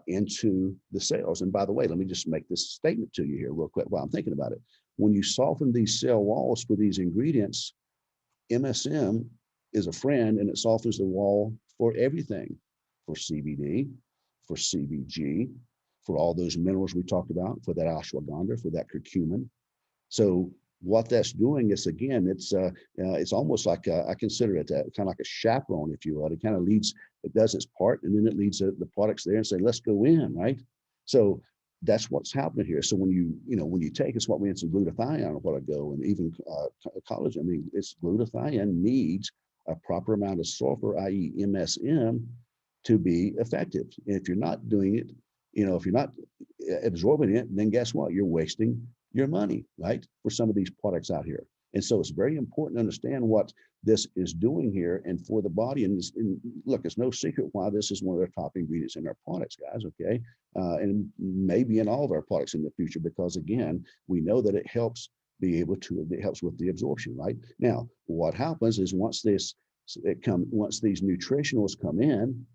A: into the cells. And by the way, let me just make this statement to you here real quick while I'm thinking about it. When you soften these cell walls with these ingredients, MSM is a friend, and it softens the wall for everything, for CBD, for CBG, for all those minerals we talked about, for that ashwagandha, for that curcumin. So what that's doing is, again, it's almost like I consider it kind of like a chaperone, if you will. It kind of leads, it does its part, and then it leads the products there and say, let's go in, right? So that's what's happening here. So when you take, it's what we had some glutathione a while ago, and even collagen. I mean, it's glutathione needs a proper amount of sulfur, i.e. MSM, to be effective. And if you're not doing it, if you're not absorbing it, then guess what? You're wasting your money, right? For some of these products out here. And so it's very important to understand what this is doing here and for the body. And look, it's no secret why this is one of the top ingredients in our products, guys, okay? And maybe in all of our products in the future, because again, we know that it helps it helps with the absorption, right? Now, what happens is once these nutritionals come in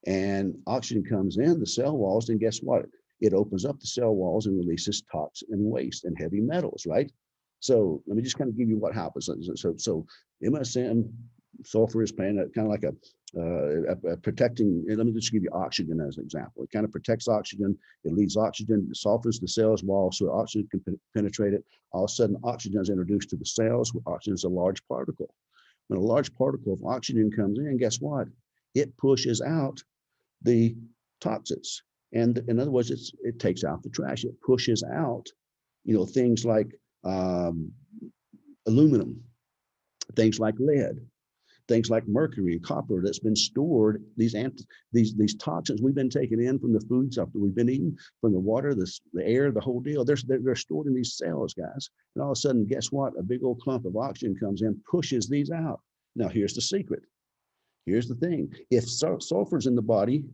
A: and oxygen comes in the cell walls, then guess what? It opens up the cell walls and releases toxin and waste and heavy metals, right? So let me just kind of give you what happens. So MSM sulfur is playing kind of like a protecting. Let me just give you oxygen as an example. It kind of protects oxygen. It leads oxygen, it softens the cell's wall so oxygen can penetrate it. All of a sudden, oxygen is introduced to the cells. Oxygen is a large particle. When a large particle of oxygen comes in, guess what? It pushes out the toxins. And in other words, it takes out the trash. It pushes out, things like aluminum, things like lead, things like mercury and copper that's been stored. These toxins we've been taking in from the food stuff that we've been eating, from the water, the air, the whole deal. They're stored in these cells, guys. And all of a sudden, guess what? A big old clump of oxygen comes in, pushes these out. Now, here's the secret. Here's the thing. If sulfur's in the body,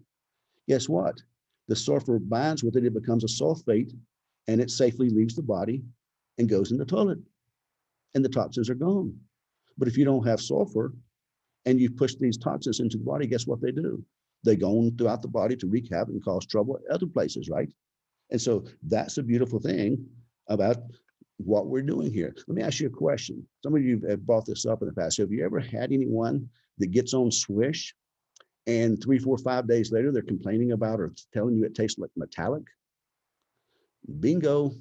A: guess what? The sulfur binds with it, it becomes a sulfate, and it safely leaves the body and goes in the toilet, and the toxins are gone. But if you don't have sulfur and you push these toxins into the body, guess what they do? They go on throughout the body to wreak havoc and cause trouble at other places, right? And so that's a beautiful thing about what we're doing here. Let me ask you a question. Some of you have brought this up in the past. Have you ever had anyone that gets on SWISH and 3, 4, 5 days later, they're complaining about or telling you it tastes like metallic? Bingo,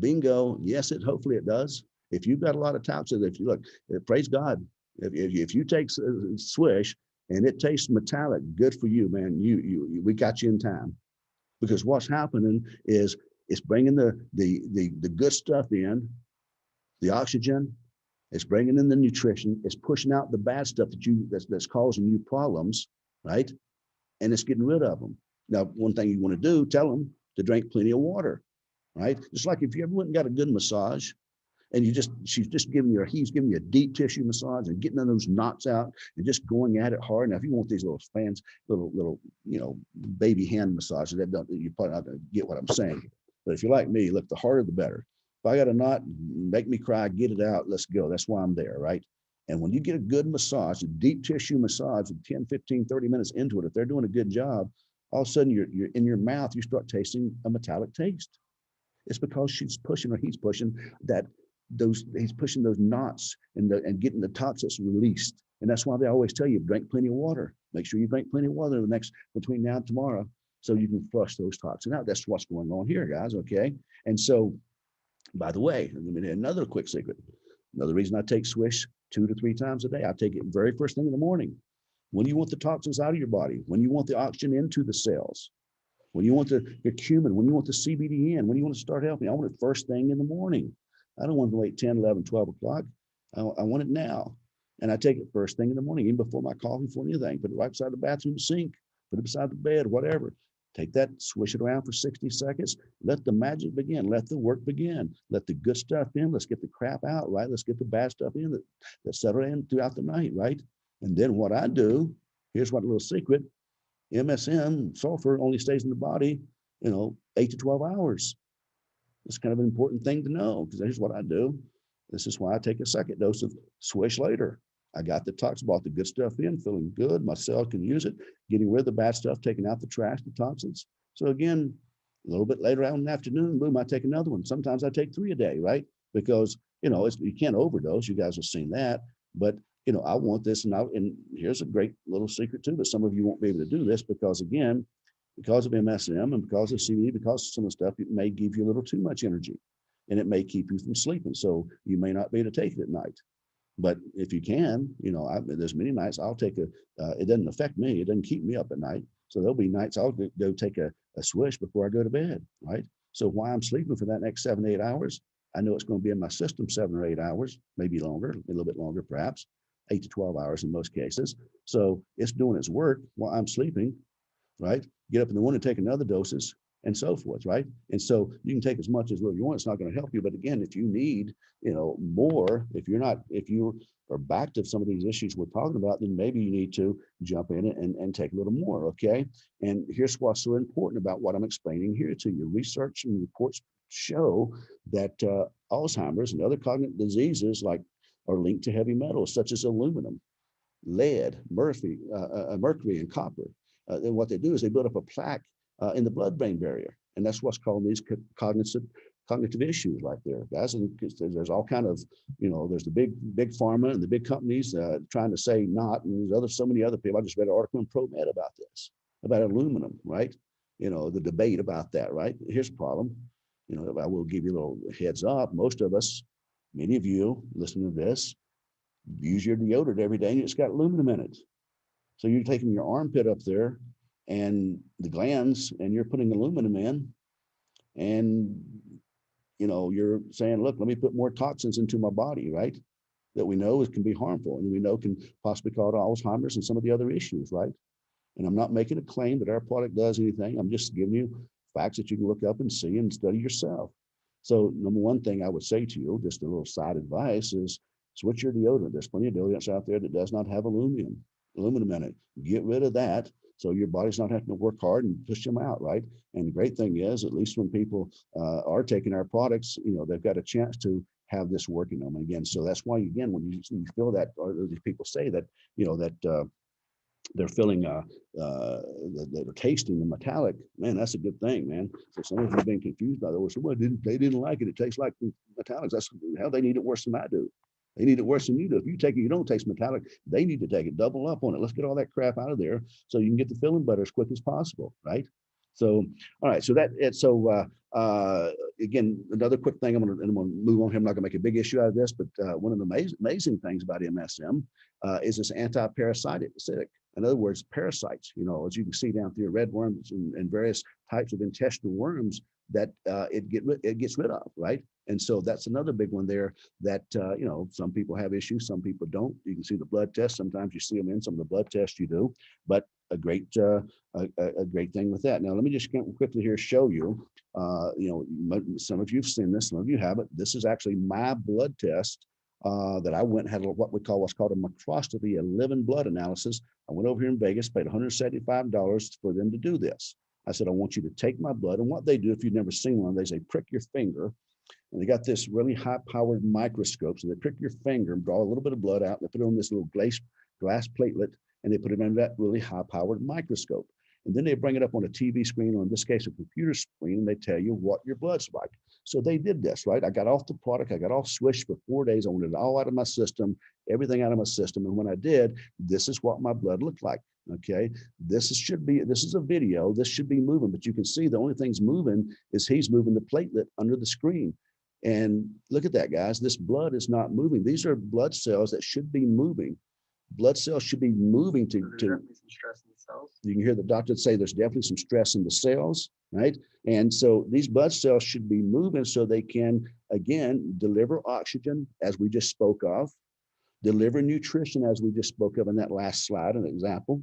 A: bingo. Yes, hopefully it does. If you've got a lot of toxins, if you look, praise God, if you take SWISH and it tastes metallic, good for you, man. We got you in time, because what's happening is it's bringing the good stuff in, the oxygen. It's bringing in the nutrition. It's pushing out the bad stuff that's causing you problems, right? And it's getting rid of them. Now, one thing you want to do, tell them to drink plenty of water, right? Just like if you ever went and got a good massage, and he's giving you a deep tissue massage and getting those knots out and just going at it hard. Now, if you want these little fans, little baby hand massages, you're probably not going to get what I'm saying. But if you're like me, look, the harder the better. If I got a knot, make me cry, get it out, let's go. That's why I'm there, right? And when you get a good massage, a deep tissue massage, 10, 15, 30 minutes into it, if they're doing a good job, all of a sudden you're in your mouth, you start tasting a metallic taste. It's because he's pushing those knots and getting the toxins released. And that's why they always tell you, drink plenty of water. Make sure you drink plenty of water between now and tomorrow, so you can flush those toxins out. That's what's going on here, guys, okay? And so, by the way, another quick secret. Another reason I take SWISH 2 to 3 times a day. I take it very first thing in the morning. When you want the toxins out of your body, when you want the oxygen into the cells, when you want the cumin, when you want the CBD in, when you want to start helping, I want it first thing in the morning. I don't want to wait 10, 11, 12 o'clock. I want it now. And I take it first thing in the morning, even before my coffee, before anything. Put it right beside the bathroom sink, put it beside the bed, whatever. Take that, swish it around for 60 seconds. Let the magic begin. Let the work begin. Let the good stuff in. Let's get the crap out, right? Let's get the bad stuff in that settle in throughout the night, right? And then what I do, here's what a little secret. MSM, sulfur, only stays in the body, 8 to 12 hours. It's kind of an important thing to know, because here's what I do. This is why I take a second dose of SWISH later. I got the toxin, brought the good stuff in, feeling good. My cell can use it, getting rid of the bad stuff, taking out the trash, the toxins. So again, a little bit later out in the afternoon, boom, I take another one. Sometimes I take 3 a day, right? Because, you can't overdose. You guys have seen that. But, I want this. And here's a great little secret too, but some of you won't be able to do this because, again, because of MSM and because of CBD, because of some of the stuff, it may give you a little too much energy, and it may keep you from sleeping. So you may not be able to take it at night. But if you can, there's many nights I'll take it doesn't affect me. It doesn't keep me up at night. So there'll be nights I'll go take a SWISH before I go to bed, right? So while I'm sleeping for that next 7 to 8 hours, I know it's going to be in my system 7 or 8 hours, maybe longer, a little bit longer, perhaps 8 to 12 hours in most cases. So it's doing its work while I'm sleeping, right? Get up in the morning, take another doses, and so forth, right? And so you can take as much as you want. It's not going to help you. But again, if you need, more, if you are back to some of these issues we're talking about, then maybe you need to jump in and take a little more, okay? And here's what's so important about what I'm explaining here to you. Research and reports show that Alzheimer's and other cognitive diseases are linked to heavy metals such as aluminum, lead, mercury, and copper. And what they do is they build up a plaque in the blood-brain barrier, and that's what's called these cognitive issues right there, guys. And there's all kind of, there's the big pharma and the big companies trying to say not, and there's so many other people. I just read an article in ProMed about this, about aluminum, right? The debate about that, right? Here's the problem. I will give you a little heads up. Most of us, many of you listening to this, use your deodorant every day, and it's got aluminum in it. So you're taking your armpit up there and the glands, and you're putting aluminum in, and you're saying, look, let me put more toxins into my body, right? That we know can be harmful, and we know can possibly cause Alzheimer's and some of the other issues, right? And I'm not making a claim that our product does anything. I'm just giving you facts that you can look up and see and study yourself. So number one thing I would say to you, just a little side advice, is Switch your deodorant. There's plenty of deodorants out there that does not have aluminum in it. Get rid of that so your body's not having to work hard and push them out, right? And the great thing is, at least when people are taking our products, they've got a chance to have this working on them again. So that's why, again, when you feel that, or these people say that, they're feeling they're tasting the metallic, man, that's a good thing, man. So some of you have been confused by that. Well, they didn't like it. It tastes like metallics. That's how they need it worse than I do. They need it worse than you do. If you take it, you don't taste metallic, they need to take it. Double up on it. Let's get all that crap out of there so you can get the filling better as quick as possible, right? So, all right. So again, another quick thing. I'm gonna move on here. I'm not gonna make a big issue out of this, but one of the amazing things about MSM is this anti-parasitic. In other words, parasites. As you can see down through red worms and various types of intestinal worms that it gets rid of, right? And so that's another big one there that, some people have issues, some people don't. You can see the blood test. Sometimes you see them in some of the blood tests you do, but a great thing with that. Now, let me just quickly here show you, some of you have seen this, some of you haven't. This is actually my blood test that I went and had what's called a microscopy, a living blood analysis. I went over here in Vegas, paid $175 for them to do this. I said, I want you to take my blood. And what they do, if you've never seen one, they say, prick your finger. And they got this really high-powered microscope. So they prick your finger and draw a little bit of blood out. And they put it on this little glass platelet, and they put it under that really high-powered microscope. And then they bring it up on a TV screen, or in this case, a computer screen, and they tell you what your blood's like. So they did this, right? I got off the product. I got off SWISH for 4 days. I wanted it all out of my system, everything out of my system. And when I did, this is what my blood looked like. Okay. This is a video. This should be moving, but you can see the only thing's moving is he's moving the platelet under the screen. And look at that, guys. This blood is not moving. These are blood cells that should be moving. Blood cells should be moving to some stress in the cells. You can hear the doctor say there's definitely some stress in the cells, right? And so these blood cells should be moving so they can, again, deliver oxygen, as we just spoke of, deliver nutrition, as we just spoke of in that last slide, an example,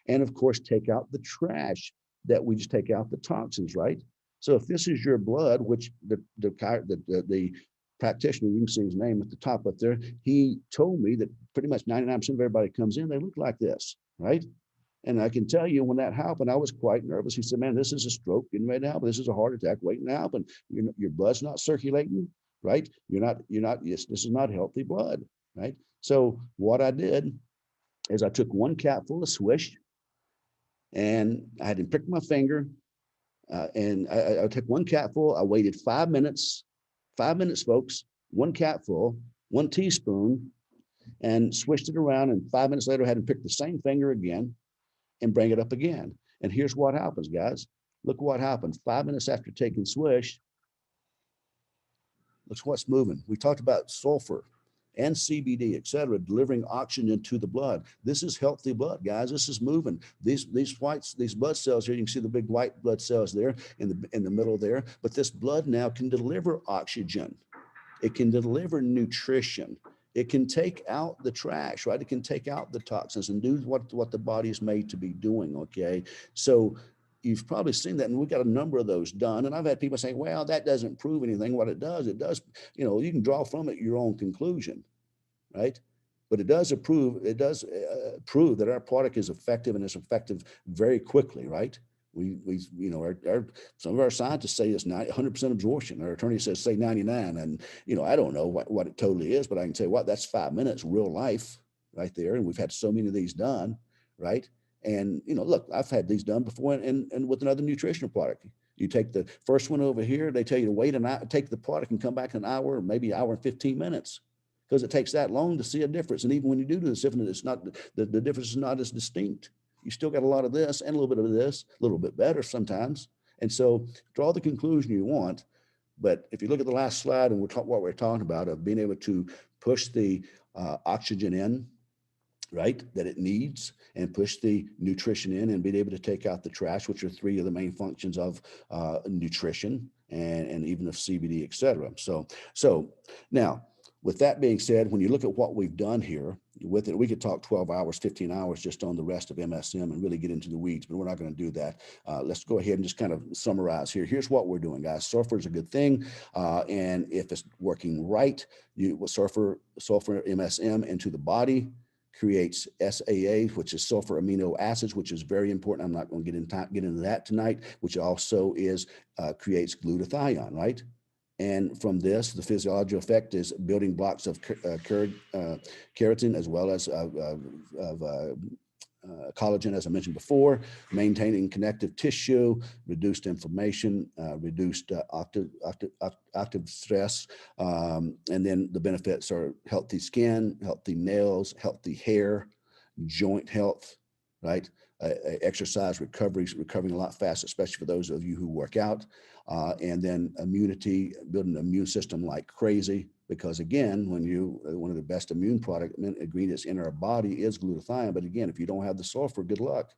A: and of course, take out the trash that we just take out, the toxins, right? So if this is your blood, which the practitioner, you can see his name at the top up there, he told me that pretty much 99% of everybody comes in, they look like this, right? And I can tell you when that happened, I was quite nervous. He said, man, this is a stroke getting ready to happen. This is a heart attack waiting to happen. Your blood's not circulating, right? This is not healthy blood, right? So what I did is I took one capful of SWISH, and I had him prick my finger, and I took one capful. I waited 5 minutes, folks, one capful, 1 teaspoon, and swished it around. And 5 minutes later, I had him pick the same finger again and bring it up again. And here's what happens, guys. Look what happened. 5 minutes after taking SWISH, look what's moving. We talked about sulfur and CBD, et cetera, delivering oxygen to the blood. This is healthy blood, guys. This is moving. These blood cells here, you can see the big white blood cells there in the middle there. But this blood now can deliver oxygen. It can deliver nutrition. It can take out the trash, right? It can take out the toxins and do what the body is made to be doing, okay? So you've probably seen that, and we've got a number of those done. And I've had people saying, well, that doesn't prove anything. What it does, you can draw from it your own conclusion, right? But it does prove that our product is effective, and it's effective very quickly, right? Some of our scientists say it's 100% absorption. Our attorney says say 99, and I don't know what it totally is, but I can say that's 5 minutes real life right there, and we've had so many of these done, right? And look, I've had these done before, and with another nutritional product. You take the first one over here, they tell you to wait an hour, take the product and come back in an hour, or maybe an hour and 15 minutes. Because it takes that long to see a difference. And even when you do this, it's not the difference is not as distinct. You still got a lot of this and a little bit of this, a little bit better sometimes. And so draw the conclusion you want. But if you look at the last slide, and what we're talking about of being able to push the oxygen in, right, that it needs, and push the nutrition in, and being able to take out the trash, which are 3 of the main functions of nutrition and even of CBD, et cetera. So now, with that being said, when you look at what we've done here with it, we could talk 12 hours, 15 hours just on the rest of MSM and really get into the weeds, but we're not going to do that. Let's go ahead and just kind of summarize here. Here's what we're doing, guys. Sulfur is a good thing. And if it's working right, sulfur MSM into the body creates SAA, which is sulfur amino acids, which is very important. I'm not going to get into that tonight, which also creates glutathione, right? And from this, the physiological effect is building blocks of keratin as well as collagen, as I mentioned before, maintaining connective tissue, reduced inflammation, reduced octave stress. And then the benefits are healthy skin, healthy nails, healthy hair, joint health, right? Exercise recovering a lot faster, especially for those of you who work out. And then immunity, building an immune system like crazy. Because again, one of the best immune ingredients in our body is glutathione. But again, if you don't have the sulfur, good luck.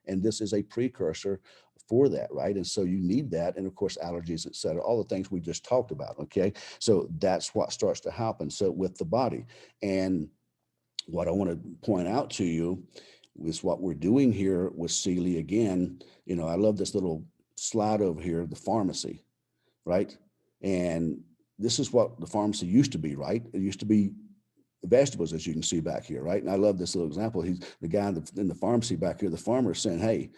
A: And this is a precursor for that, right? And so you need that. And of course, allergies, et cetera, all the things we just talked about, okay? So that's what starts to happen. So with the body. And what I want to point out to you is what we're doing here with CILI again. I love this little slide over here, the pharmacy, right? And this is what the pharmacy used to be, right? It used to be vegetables, as you can see back here, right? And I love this little example. He's the guy in the pharmacy back here. The farmer is saying, hey,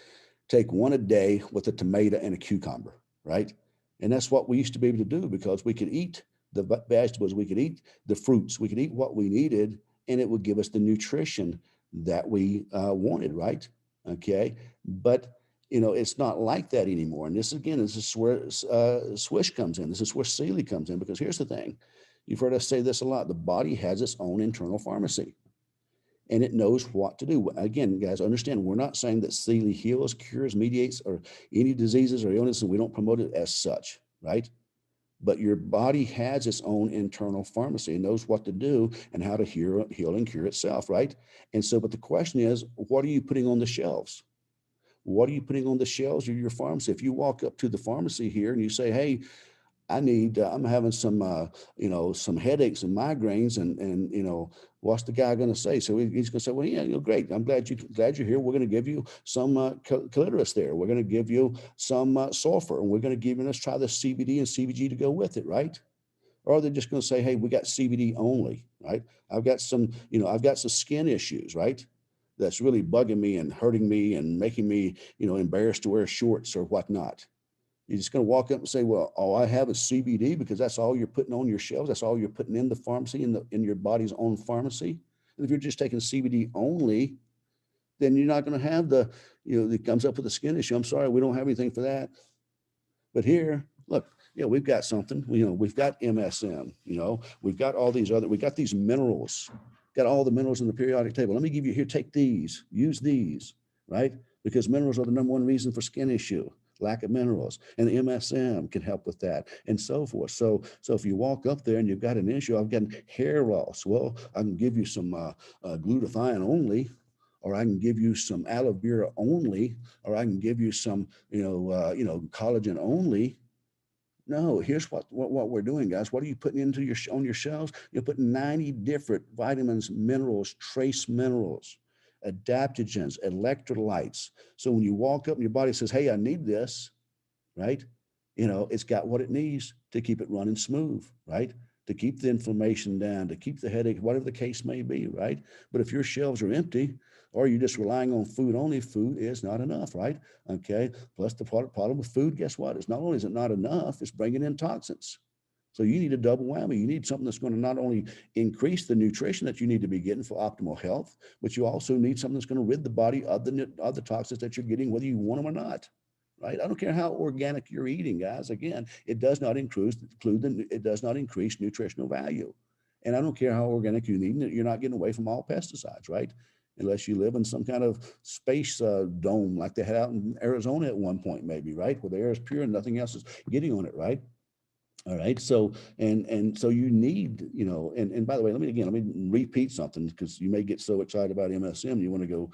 A: take one a day with a tomato and a cucumber, right? And that's what we used to be able to do because we could eat the vegetables, we could eat the fruits, we could eat what we needed, and it would give us the nutrition that we wanted, right? Okay, but it's not like that anymore. And this is where SWISH comes in. This is where CILI comes in, because here's the thing. You've heard us say this a lot. The body has its own internal pharmacy, and it knows what to do. Again, guys, understand, we're not saying that CILI heals, cures, mediates, or any diseases or illnesses. We don't promote it as such, right? But your body has its own internal pharmacy and knows what to do and how to heal and cure itself, right? And so, but the question is, what are you putting on the shelves? What are you putting on the shelves of your pharmacy? If you walk up to the pharmacy here and you say, hey, I'm having some headaches and migraines, and what's the guy going to say? So he's going to say, well, yeah, great. I'm glad you're here. We're going to give you some clitoris there. We're going to give you some sulfur, and we're going to give you, let's try the CBD and CBG to go with it, right? Or are they just going to say, hey, we got CBD only, right? I've got some skin issues, right? That's really bugging me and hurting me and making me, embarrassed to wear shorts or whatnot. You're just going to walk up and say, well, all I have is CBD, because that's all you're putting on your shelves. That's all you're putting in the pharmacy, in your body's own pharmacy. And if you're just taking CBD only, then you're not going to have it comes up with a skin issue. I'm sorry, we don't have anything for that. But here, look, we've got something. We've got MSM. We've got all these we've got these minerals. Got all the minerals in the periodic table. Let me give you here. Take these. Use these, right? Because minerals are the number one reason for skin issue. Lack of minerals, and the MSM can help with that, and so forth. So if you walk up there and you've got an issue, I've got hair loss. Well, I can give you some glutathione only, or I can give you some aloe vera only, or I can give you some collagen only. No, here's what we're doing, guys. What are you putting into on your shelves? You're putting 90 different vitamins, minerals, trace minerals, adaptogens, electrolytes. So when you walk up and your body says, hey, I need this, right? It's got what it needs to keep it running smooth, right? To keep the inflammation down, to keep the headache, whatever the case may be, right? But if your shelves are empty, or you're just relying on food only, food is not enough, right? Okay. Plus the problem with food, guess what? It's not only is it not enough, it's bringing in toxins. So you need a double whammy. You need something that's going to not only increase the nutrition that you need to be getting for optimal health, but you also need something that's going to rid the body of the toxins that you're getting, whether you want them or not. Right? I don't care how organic you're eating, guys. Again, it does not increase nutritional value. And I don't care how organic you eat, you're not getting away from all pesticides, right? Unless you live in some kind of space dome like they had out in Arizona at one point, maybe, right? Where the air is pure and nothing else is getting on it, right? All right. So, and so you need, and by the way, let me repeat something, because you may get so excited about MSM, you want to go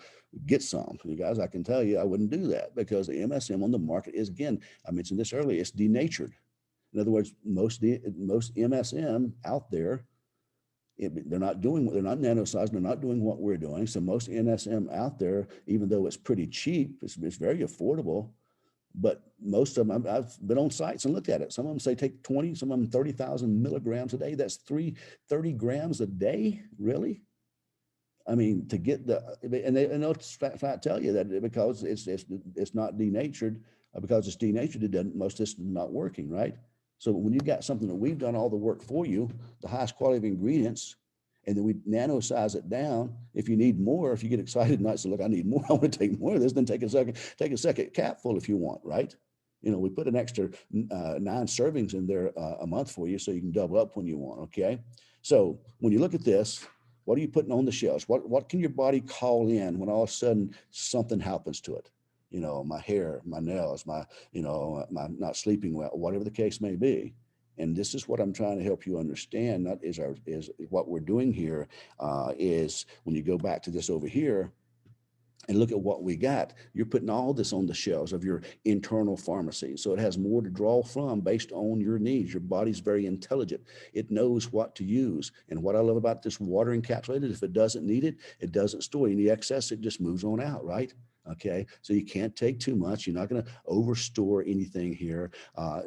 A: get some. You guys, I can tell you, I wouldn't do that, because the MSM on the market is, again, I mentioned this earlier, it's denatured. In other words, most MSM out there They're not nanosized, they're not doing what we're doing. So most NSM out there, even though it's pretty cheap, it's very affordable. But most of them, I've been on sites and looked at it. Some of them say take 20, some of them 30,000 milligrams a day. That's 30 grams a day, really? I mean, to get and they'll flat tell you that because it's not denatured, because it's denatured, most of this is not working, right? So when you got something that we've done all the work for you, the highest quality of ingredients, and then we nano size it down. If you need more, if you get excited and I say, look, I need more, I want to take more of this, then take a second capful if you want, right? We put an extra 9 servings in there a month for you so you can double up when you want, okay? So when you look at this, what are you putting on the shelves? What can your body call in when all of a sudden something happens to it? My hair, my nails, my not sleeping well, whatever the case may be. And this is what I'm trying to help you understand. That is what we're doing here. Is when you go back to this over here and look at what we got, you're putting all this on the shelves of your internal pharmacy. So it has more to draw from based on your needs. Your body's very intelligent. It knows what to use. And what I love about this water encapsulated, if it doesn't need it, it doesn't store. Any excess, it just moves on out, right? Okay, so you can't take too much. You're not going to overstore anything here.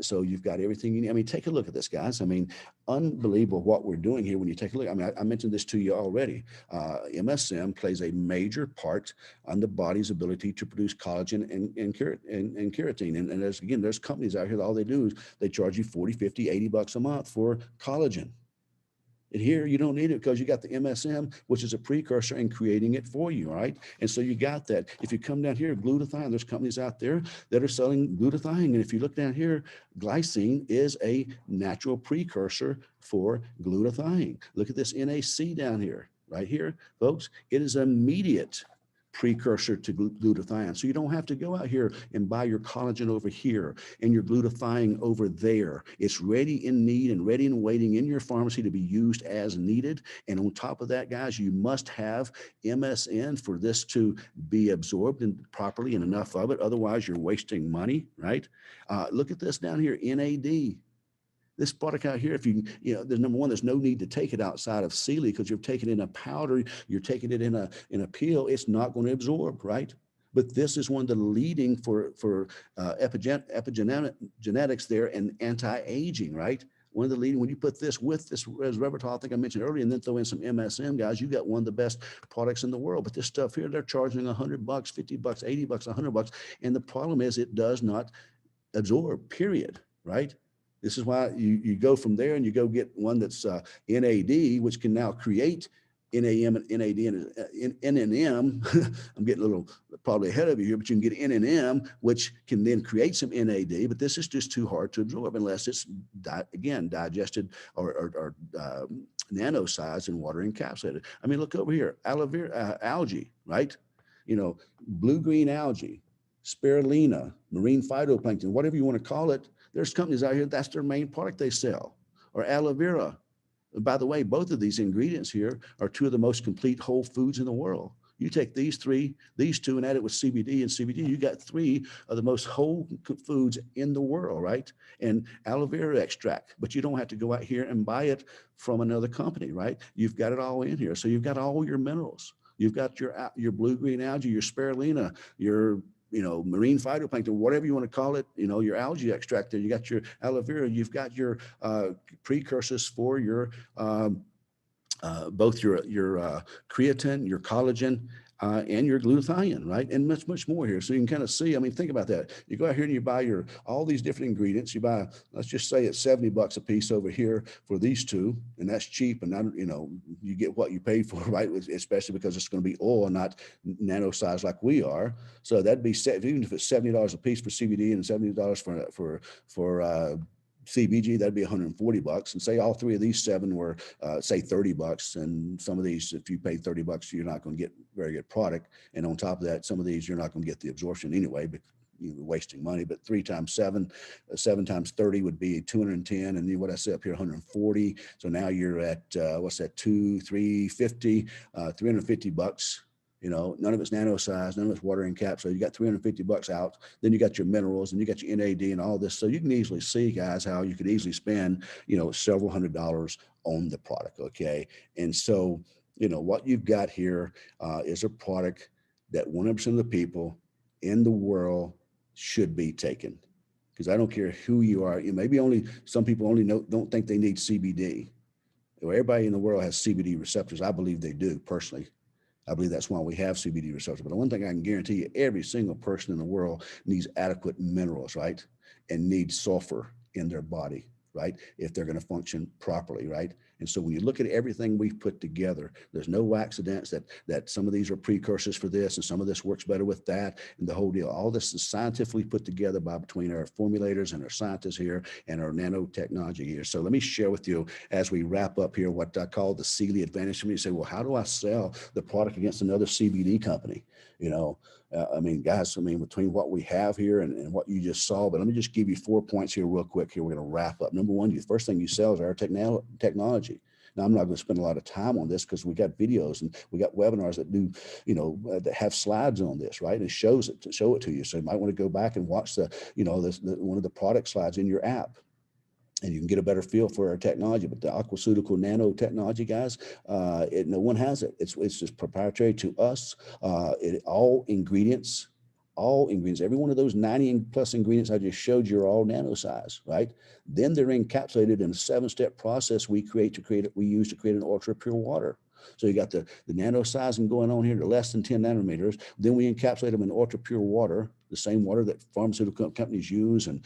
A: So you've got everything you need. I mean, take a look at this, guys. I mean, unbelievable what we're doing here when you take a look. I mean, I mentioned this to you already. MSM plays a major part on the body's ability to produce collagen and keratin. And there's companies out here that all they do is they charge you 40, 50, 80 bucks a month for collagen. And here you don't need it because you got the MSM, which is a precursor in creating it for you, right? And so you got that. If you come down here, glutathione, there's companies out there that are selling glutathione. And if you look down here, glycine is a natural precursor for glutathione. Look at this NAC down here, right here, folks. It is immediate precursor to glutathione. So you don't have to go out here and buy your collagen over here and your glutathione over there. It's ready in need and ready and waiting in your pharmacy to be used as needed. And on top of that, guys, you must have MSM for this to be absorbed properly and enough of it. Otherwise, you're wasting money, right? Look at this down here, NAD. This product out here, there's number one, there's no need to take it outside of CILI because you're taking it in a powder, you're taking it in a pill, it's not going to absorb, right? But this is one of the leading for epigenetics there and anti-aging, right? One of the leading, when you put this with this resveratrol, I think I mentioned earlier, and then throw in some MSM, guys, you got one of the best products in the world. But this stuff here, they're charging $100, 50 bucks, 80 bucks, 100 bucks. And the problem is it does not absorb, period, right? This is why you go from there and you go get one that's NAD, which can now create NAM and NAD and NNM. I'm getting a little probably ahead of you here, but you can get NNM, which can then create some NAD, but this is just too hard to absorb unless it's, digested or nano-sized and water encapsulated. I mean, look over here, aloe vera, algae, right? Blue-green algae, spirulina, marine phytoplankton, whatever you want to call it. There's companies out here, that's their main product they sell. Or aloe vera. By the way, both of these ingredients here are two of the most complete whole foods in the world. You take these two, and add it with CBD and CBD, you got 3 of the most whole foods in the world, right? And aloe vera extract, but you don't have to go out here and buy it from another company, right? You've got it all in here. So you've got all your minerals. You've got your blue-green algae, your spirulina, your marine phytoplankton, whatever you want to call it, your algae extract there, you got your aloe vera, you've got your precursors for your both your creatine, your collagen, and your glutathione, right? And much, much more here. So you can kind of see, I mean, think about that. You go out here and you buy all these different ingredients. You buy, let's just say it's 70 bucks a piece over here for these two, and that's cheap. And you get what you paid for, right? Especially because it's going to be oil, not nano size like we are. So that'd be, even if it's $70 a piece for CBD and $70 for CBG, that'd be 140 bucks. And say all 3 of these 7 were, say 30 bucks. And some of these, if you pay 30 bucks, you're not going to get very good product. And on top of that, some of these, you're not going to get the absorption anyway, but you're wasting money. But 3 times 7, 7 times 30 would be 210. And then what I say up here, 140. So now you're at, what's that? 350 bucks. You know, none of it's nano size, none of it's water encapsulated. So you got $350 out. Then you got your minerals and you got your NAD and all this. So you can easily see, guys, how you could easily spend, you know, several $100s on the product. Okay. And so, you know, what you've got here is a product that 100% of the people in the world should be taking. Because I don't care who you are. You maybe only some people only don't think they need CBD. Well, everybody in the world has CBD receptors. I believe they do personally. I believe that's why we have CBD receptors. But the one thing I can guarantee you, every single person in the world needs adequate minerals, right? And needs sulfur in their body, right? If they're going to function properly, right? And so when you look at everything we've put together, there's no accidents that some of these are precursors for this and some of this works better with that and the whole deal. All this is scientifically put together by between our formulators and our scientists here and our nanotechnology here. So let me share with you as we wrap up here what I call the CILI advantage. Somebody say, well, how do I sell the product against another CBD company? You know, I mean, guys, I mean, between what we have here and what you just saw, but let me just give you 4 points here real quick. Here, we're going to wrap up. Number one, the first thing you sell is our technology. Now, I'm not going to spend a lot of time on this because we got videos and we got webinars that do, you know, that have slides on this, right? And show it to you. So you might want to go back and watch the, you know, one of the product slides in your app. And you can get a better feel for our technology. But the aquaceutical nanotechnology, guys, no one has it. It's just proprietary to us. All ingredients, every one of those 90 plus ingredients I just showed you are all nano size, right? Then they're encapsulated in a 7-step process we use to create an ultra pure water. So you got the nano sizing going on here to less than 10 nanometers. Then we encapsulate them in ultra pure water, the same water that pharmaceutical companies use and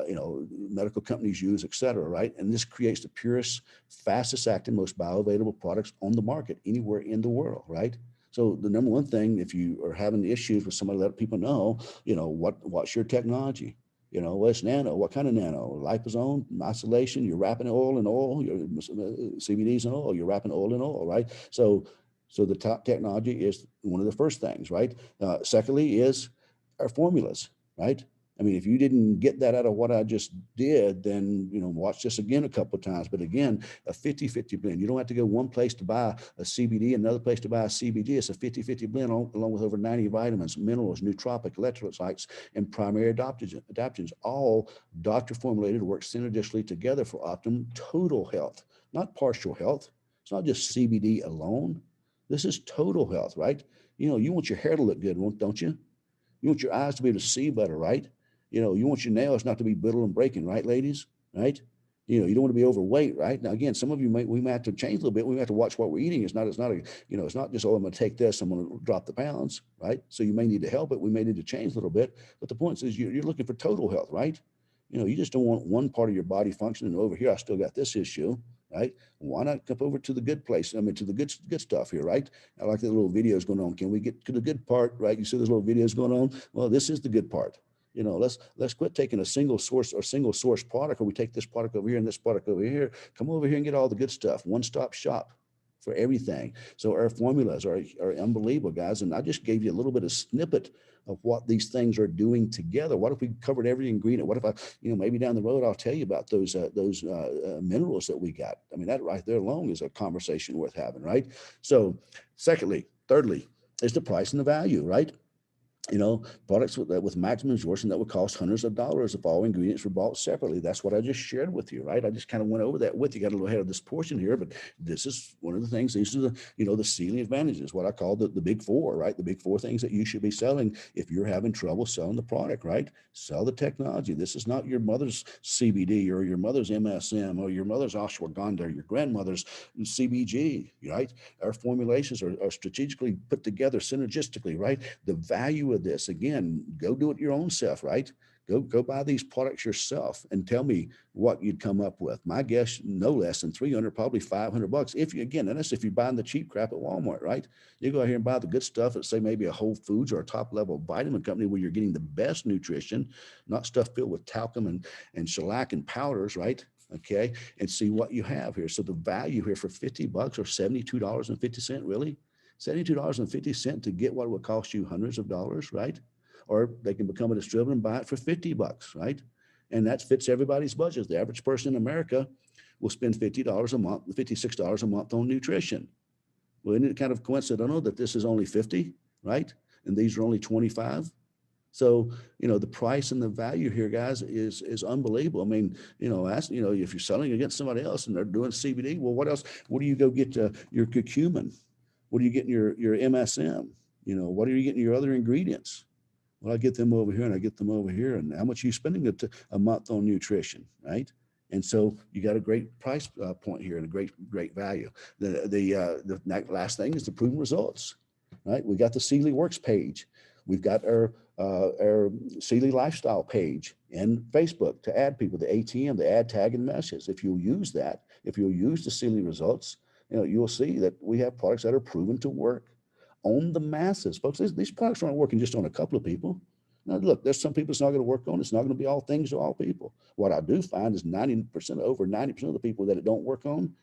A: you know, medical companies use, et cetera, right? And this creates the purest, fastest acting, most bioavailable products on the market anywhere in the world, right? So the number one thing, if you are having issues with somebody, let people know, you know, what's your technology? You know, what's nano? What kind of nano? Liposome, isolation, you're wrapping oil in oil, your CBDs in oil, you're wrapping oil in oil, right? So the top technology is one of the first things, right? Secondly is our formulas, right? I mean, if you didn't get that out of what I just did, then, you know, watch this again a couple of times. But again, a 50-50 blend. You don't have to go one place to buy a CBD, another place to buy a CBD. It's a 50-50 blend along with over 90 vitamins, minerals, nootropic, electrolytes, and primary adaptogens, all doctor formulated, work synergistically together for optimum total health, not partial health. It's not just CBD alone. This is total health, right? You know, you want your hair to look good, don't you? You want your eyes to be able to see better, right? You know, you want your nails not to be brittle and breaking, right, ladies? Right? You know, you don't want to be overweight, right? Now, again, some of you we might have to change a little bit. We might have to watch what we're eating. It's not it's not just, oh, I'm going to take this, I'm going to drop the pounds, right? So you may need to help it. We may need to change a little bit. But the point is you're looking for total health, right? You know, you just don't want one part of your body functioning. Over here, I still got this issue, right? Why not come over to the good place? I mean, to the good stuff here, right? I like the little videos going on. Can we get to the good part, right? You see those little videos going on? Well, this is the good part. You know, let's quit taking a single source product, or we take this product over here and this product over here. Come over here and get all the good stuff. One-stop shop for everything. So our formulas are unbelievable, guys. And I just gave you a little bit of snippet of what these things are doing together. What if we covered every ingredient? What if I, you know, maybe down the road, I'll tell you about those minerals that we got. I mean, that right there alone is a conversation worth having, right? So thirdly, is the price and the value, right? You know, products with maximum absorption that would cost hundreds of dollars if all ingredients were bought separately. That's what I just shared with you, right? I just kind of went over that with you, got a little ahead of this portion here, but this is one of the things. These are the, you know, the CILI advantages, what I call the big four, right? The big four things that you should be selling if you're having trouble selling the product, right? Sell the technology. This is not your mother's CBD or your mother's MSM or your mother's ashwagandha or your grandmother's CBG, right? Our formulations are strategically put together synergistically, right? The value of this, again, go do it your own self, right? Go buy these products yourself and tell me what you'd come up with. My guess, no less than 300, probably $500. If you, again, and that's if you're buying the cheap crap at Walmart, right? You go out here and buy the good stuff at, say, maybe a Whole Foods or a top level vitamin company where you're getting the best nutrition, not stuff filled with talcum and shellac and powders, right? Okay, and see what you have here. So the value here for $50 or $72.50, really? $72.50 to get what would cost you hundreds of dollars, right? Or they can become a distributor and buy it for $50, right? And that fits everybody's budget. The average person in America will spend $50 a month, $56 a month on nutrition. Well, isn't it kind of coincidental that this is only 50, right? And these are only 25? So, the price and the value here, guys, is unbelievable. I mean, if you're selling against somebody else and they're doing CBD, well, what else? What do you go get your curcumin? What are you getting your MSM? What are you getting your other ingredients? Well, I get them over here and I get them over here. And how much are you spending a month on nutrition, right? And so you got a great price point here and a great value. The last thing is the proven results, right? We got the CILI Works page. We've got our CILI lifestyle page and Facebook to add people, the ATM, the add, tag, and message. If you'll use that, if you'll use the CILI results, you'll see that we have products that are proven to work on the masses. Folks, these products aren't working just on a couple of people. Now, look, there's some people it's not going to work on. It's not going to be all things to all people. What I do find is over 90% of the people that it don't work on,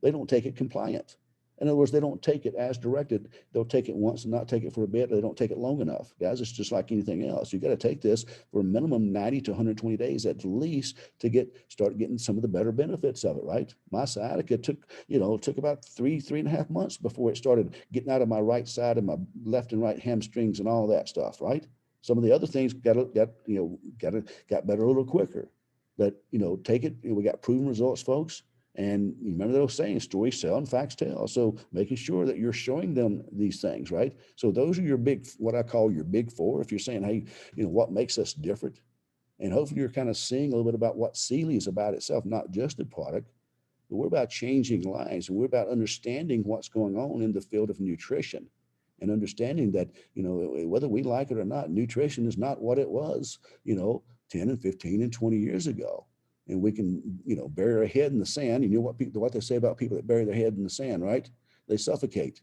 A: they don't take it compliant. In other words, they don't take it as directed. They'll take it once and not take it for a bit, or they don't take it long enough. Guys, it's just like anything else. You got to take this for a minimum 90 to 120 days at least to start getting some of the better benefits of it, right? My sciatica took about 3.5 months before it started getting out of my right side and my left and right hamstrings and all that stuff, right? Some of the other things got better a little quicker. But take it. We got proven results, folks. And you remember those saying, stories sell and facts tell. So making sure that you're showing them these things, right? So those are what I call your big four. If you're saying, hey, what makes us different? And hopefully you're kind of seeing a little bit about what CILI is about itself, not just the product, but we're about changing lives, and we're about understanding what's going on in the field of nutrition and understanding that, whether we like it or not, nutrition is not what it was, 10 and 15 and 20 years ago. And we can, bury our head in the sand. You know what they say about people that bury their head in the sand, right? They suffocate.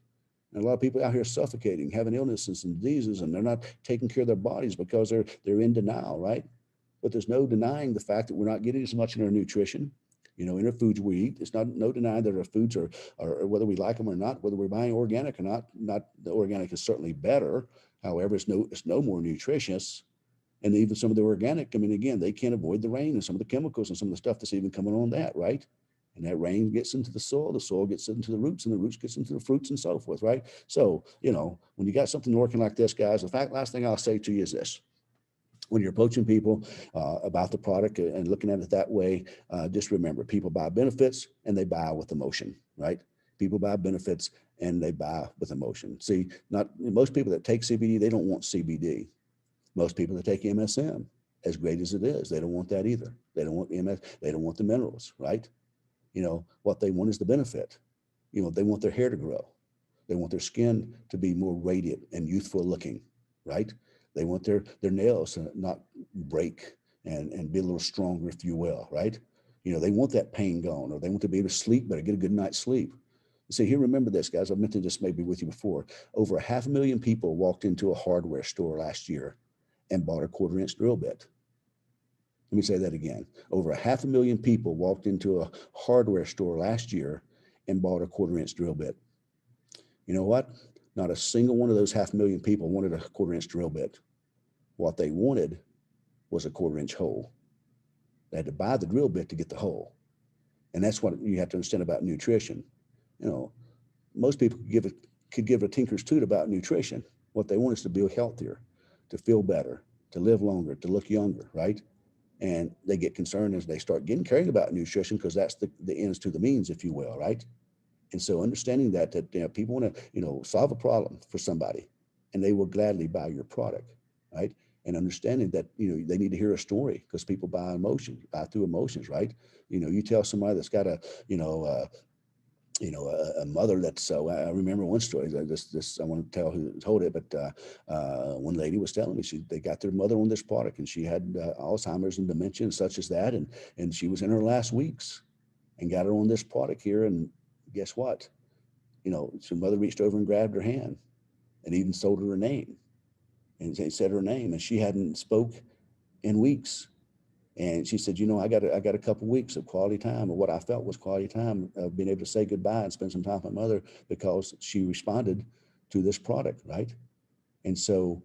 A: And a lot of people out here suffocating, having illnesses and diseases, and they're not taking care of their bodies because they're in denial, right? But there's no denying the fact that we're not getting as much in our nutrition, in our foods we eat. It's no denying that our foods are whether we like them or not, whether we're buying organic or not. Not the organic is certainly better. However, it's no more nutritious. And even some of the organic, I mean, again, they can't avoid the rain and some of the chemicals and some of the stuff that's even coming on that, right? And that rain gets into the soil gets into the roots, and the roots gets into the fruits and so forth, right? So, when you got something working like this, guys, last thing I'll say to you is this. When you're approaching people about the product and looking at it that way, just remember, people buy benefits and they buy with emotion, right? People buy benefits and they buy with emotion. See, not most people that take CBD, they don't want CBD. Most people that take MSM, as great as it is, they don't want that either. They don't want they don't want the minerals, right? What they want is the benefit. They want their hair to grow. They want their skin to be more radiant and youthful looking, right? They want their nails to not break and be a little stronger, if you will, right? They want that pain gone, or they want to be able to sleep better, get a good night's sleep. See, here, remember this, guys. I've mentioned this maybe with you before. Over 500,000 people walked into a hardware store last year and bought a 1/4-inch drill bit. Let me say that again. Over 500,000 people walked into a hardware store last year and bought a 1/4-inch drill bit. You know what? Not a single one of those 500,000 people wanted a 1/4-inch drill bit. What they wanted was a 1/4-inch hole. They had to buy the drill bit to get the hole. And that's what you have to understand about nutrition. Most people could give a tinker's toot about nutrition. What they want is to be healthier, to feel better, to live longer, to look younger, right? And they get concerned as they start getting caring about nutrition, because that's the ends to the means, if you will, right? And so understanding that people want to, solve a problem for somebody, and they will gladly buy your product, right? And understanding that, they need to hear a story, because people buy through emotions, right? You tell somebody that's got a mother that's I remember one story. This I want to tell who told it, but one lady was telling me they got their mother on this product, and she had Alzheimer's and dementia and such as that, and she was in her last weeks, and got her on this product here, and guess what? So mother reached over and grabbed her hand, and even told her name, and said her name, and she hadn't spoke in weeks. And she said, I got a couple of weeks of quality time, or what I felt was quality time of being able to say goodbye and spend some time with my mother, because she responded to this product, right? And so,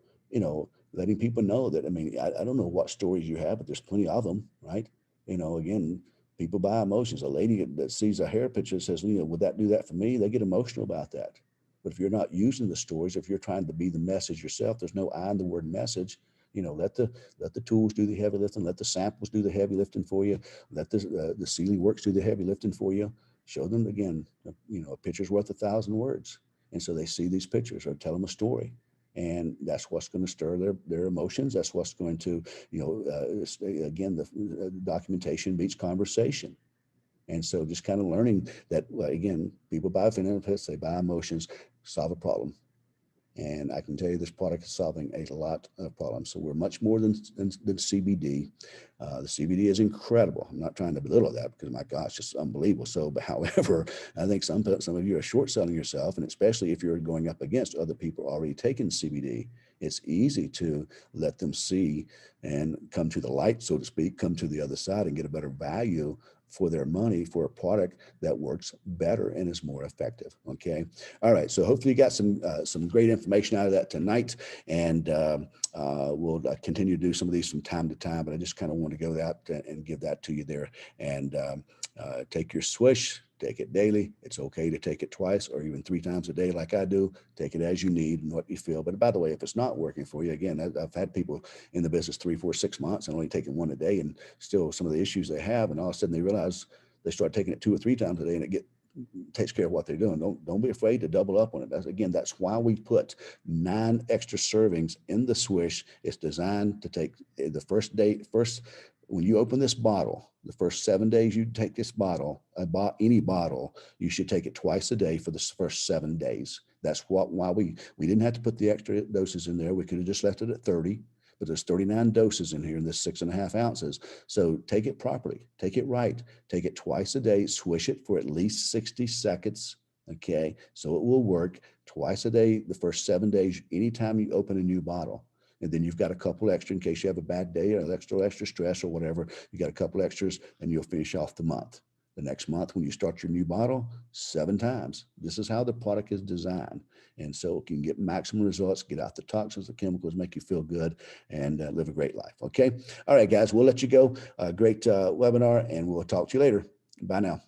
A: letting people know that, I don't know what stories you have, but there's plenty of them, right? Again, people buy emotions. A lady that sees a hair picture says, would that do that for me? They get emotional about that. But if you're not using the stories, if you're trying to be the message yourself, there's no I in the word message. Let the tools do the heavy lifting, let the samples do the heavy lifting for you, let the CILI works do the heavy lifting for you. Show them again, a picture's worth 1,000 words. And so they see these pictures or tell them a story. And that's what's going to stir their emotions. That's what's going to, again, the documentation beats conversation. And so just kind of learning that, again, people buy benefits, they buy emotions, solve a problem. And I can tell you this product is solving a lot of problems. So we're much more than CBD. The CBD is incredible. I'm not trying to belittle that because, my gosh, it's unbelievable. So, but however, I think some of you are short selling yourself, and especially if you're going up against other people already taking CBD, it's easy to let them see and come to the light, so to speak, come to the other side and get a better value for their money for a product that works better and is more effective. Okay. All right. So hopefully you got some great information out of that tonight, and we'll continue to do some of these from time to time, but I just kind of want to go that and give that to you there. And take your SWISH, take it daily. It's okay to take it twice or even 3 times a day like I do. Take it as you need and what you feel. But by the way, if it's not working for you, again, I've had people in the business 3, 4, 6 months and only taking 1 a day, and still some of the issues they have, and all of a sudden they realize they start taking it 2 or 3 times a day, and it takes care of what they're doing. Don't be afraid to double up on it. That's why we put 9 extra servings in the SWISH. It's designed to take the first when you open this bottle, the first 7 days you take this bottle, any bottle, you should take it twice a day for the first 7 days. That's why we didn't have to put the extra doses in there. We could have just left it at 30, but there's 39 doses in here in this 6.5 ounces. So take it properly, take it right, take it twice a day, swish it for at least 60 seconds. Okay. So it will work twice a day, the first 7 days, anytime you open a new bottle. And then you've got a couple extra in case you have a bad day or extra stress or whatever. You got a couple extras and you'll finish off the month. The next month, when you start your new bottle, 7 times. This is how the product is designed. And so it can get maximum results, get out the toxins, the chemicals, make you feel good, and live a great life. Okay. All right, guys, we'll let you go. Great webinar, and we'll talk to you later. Bye now.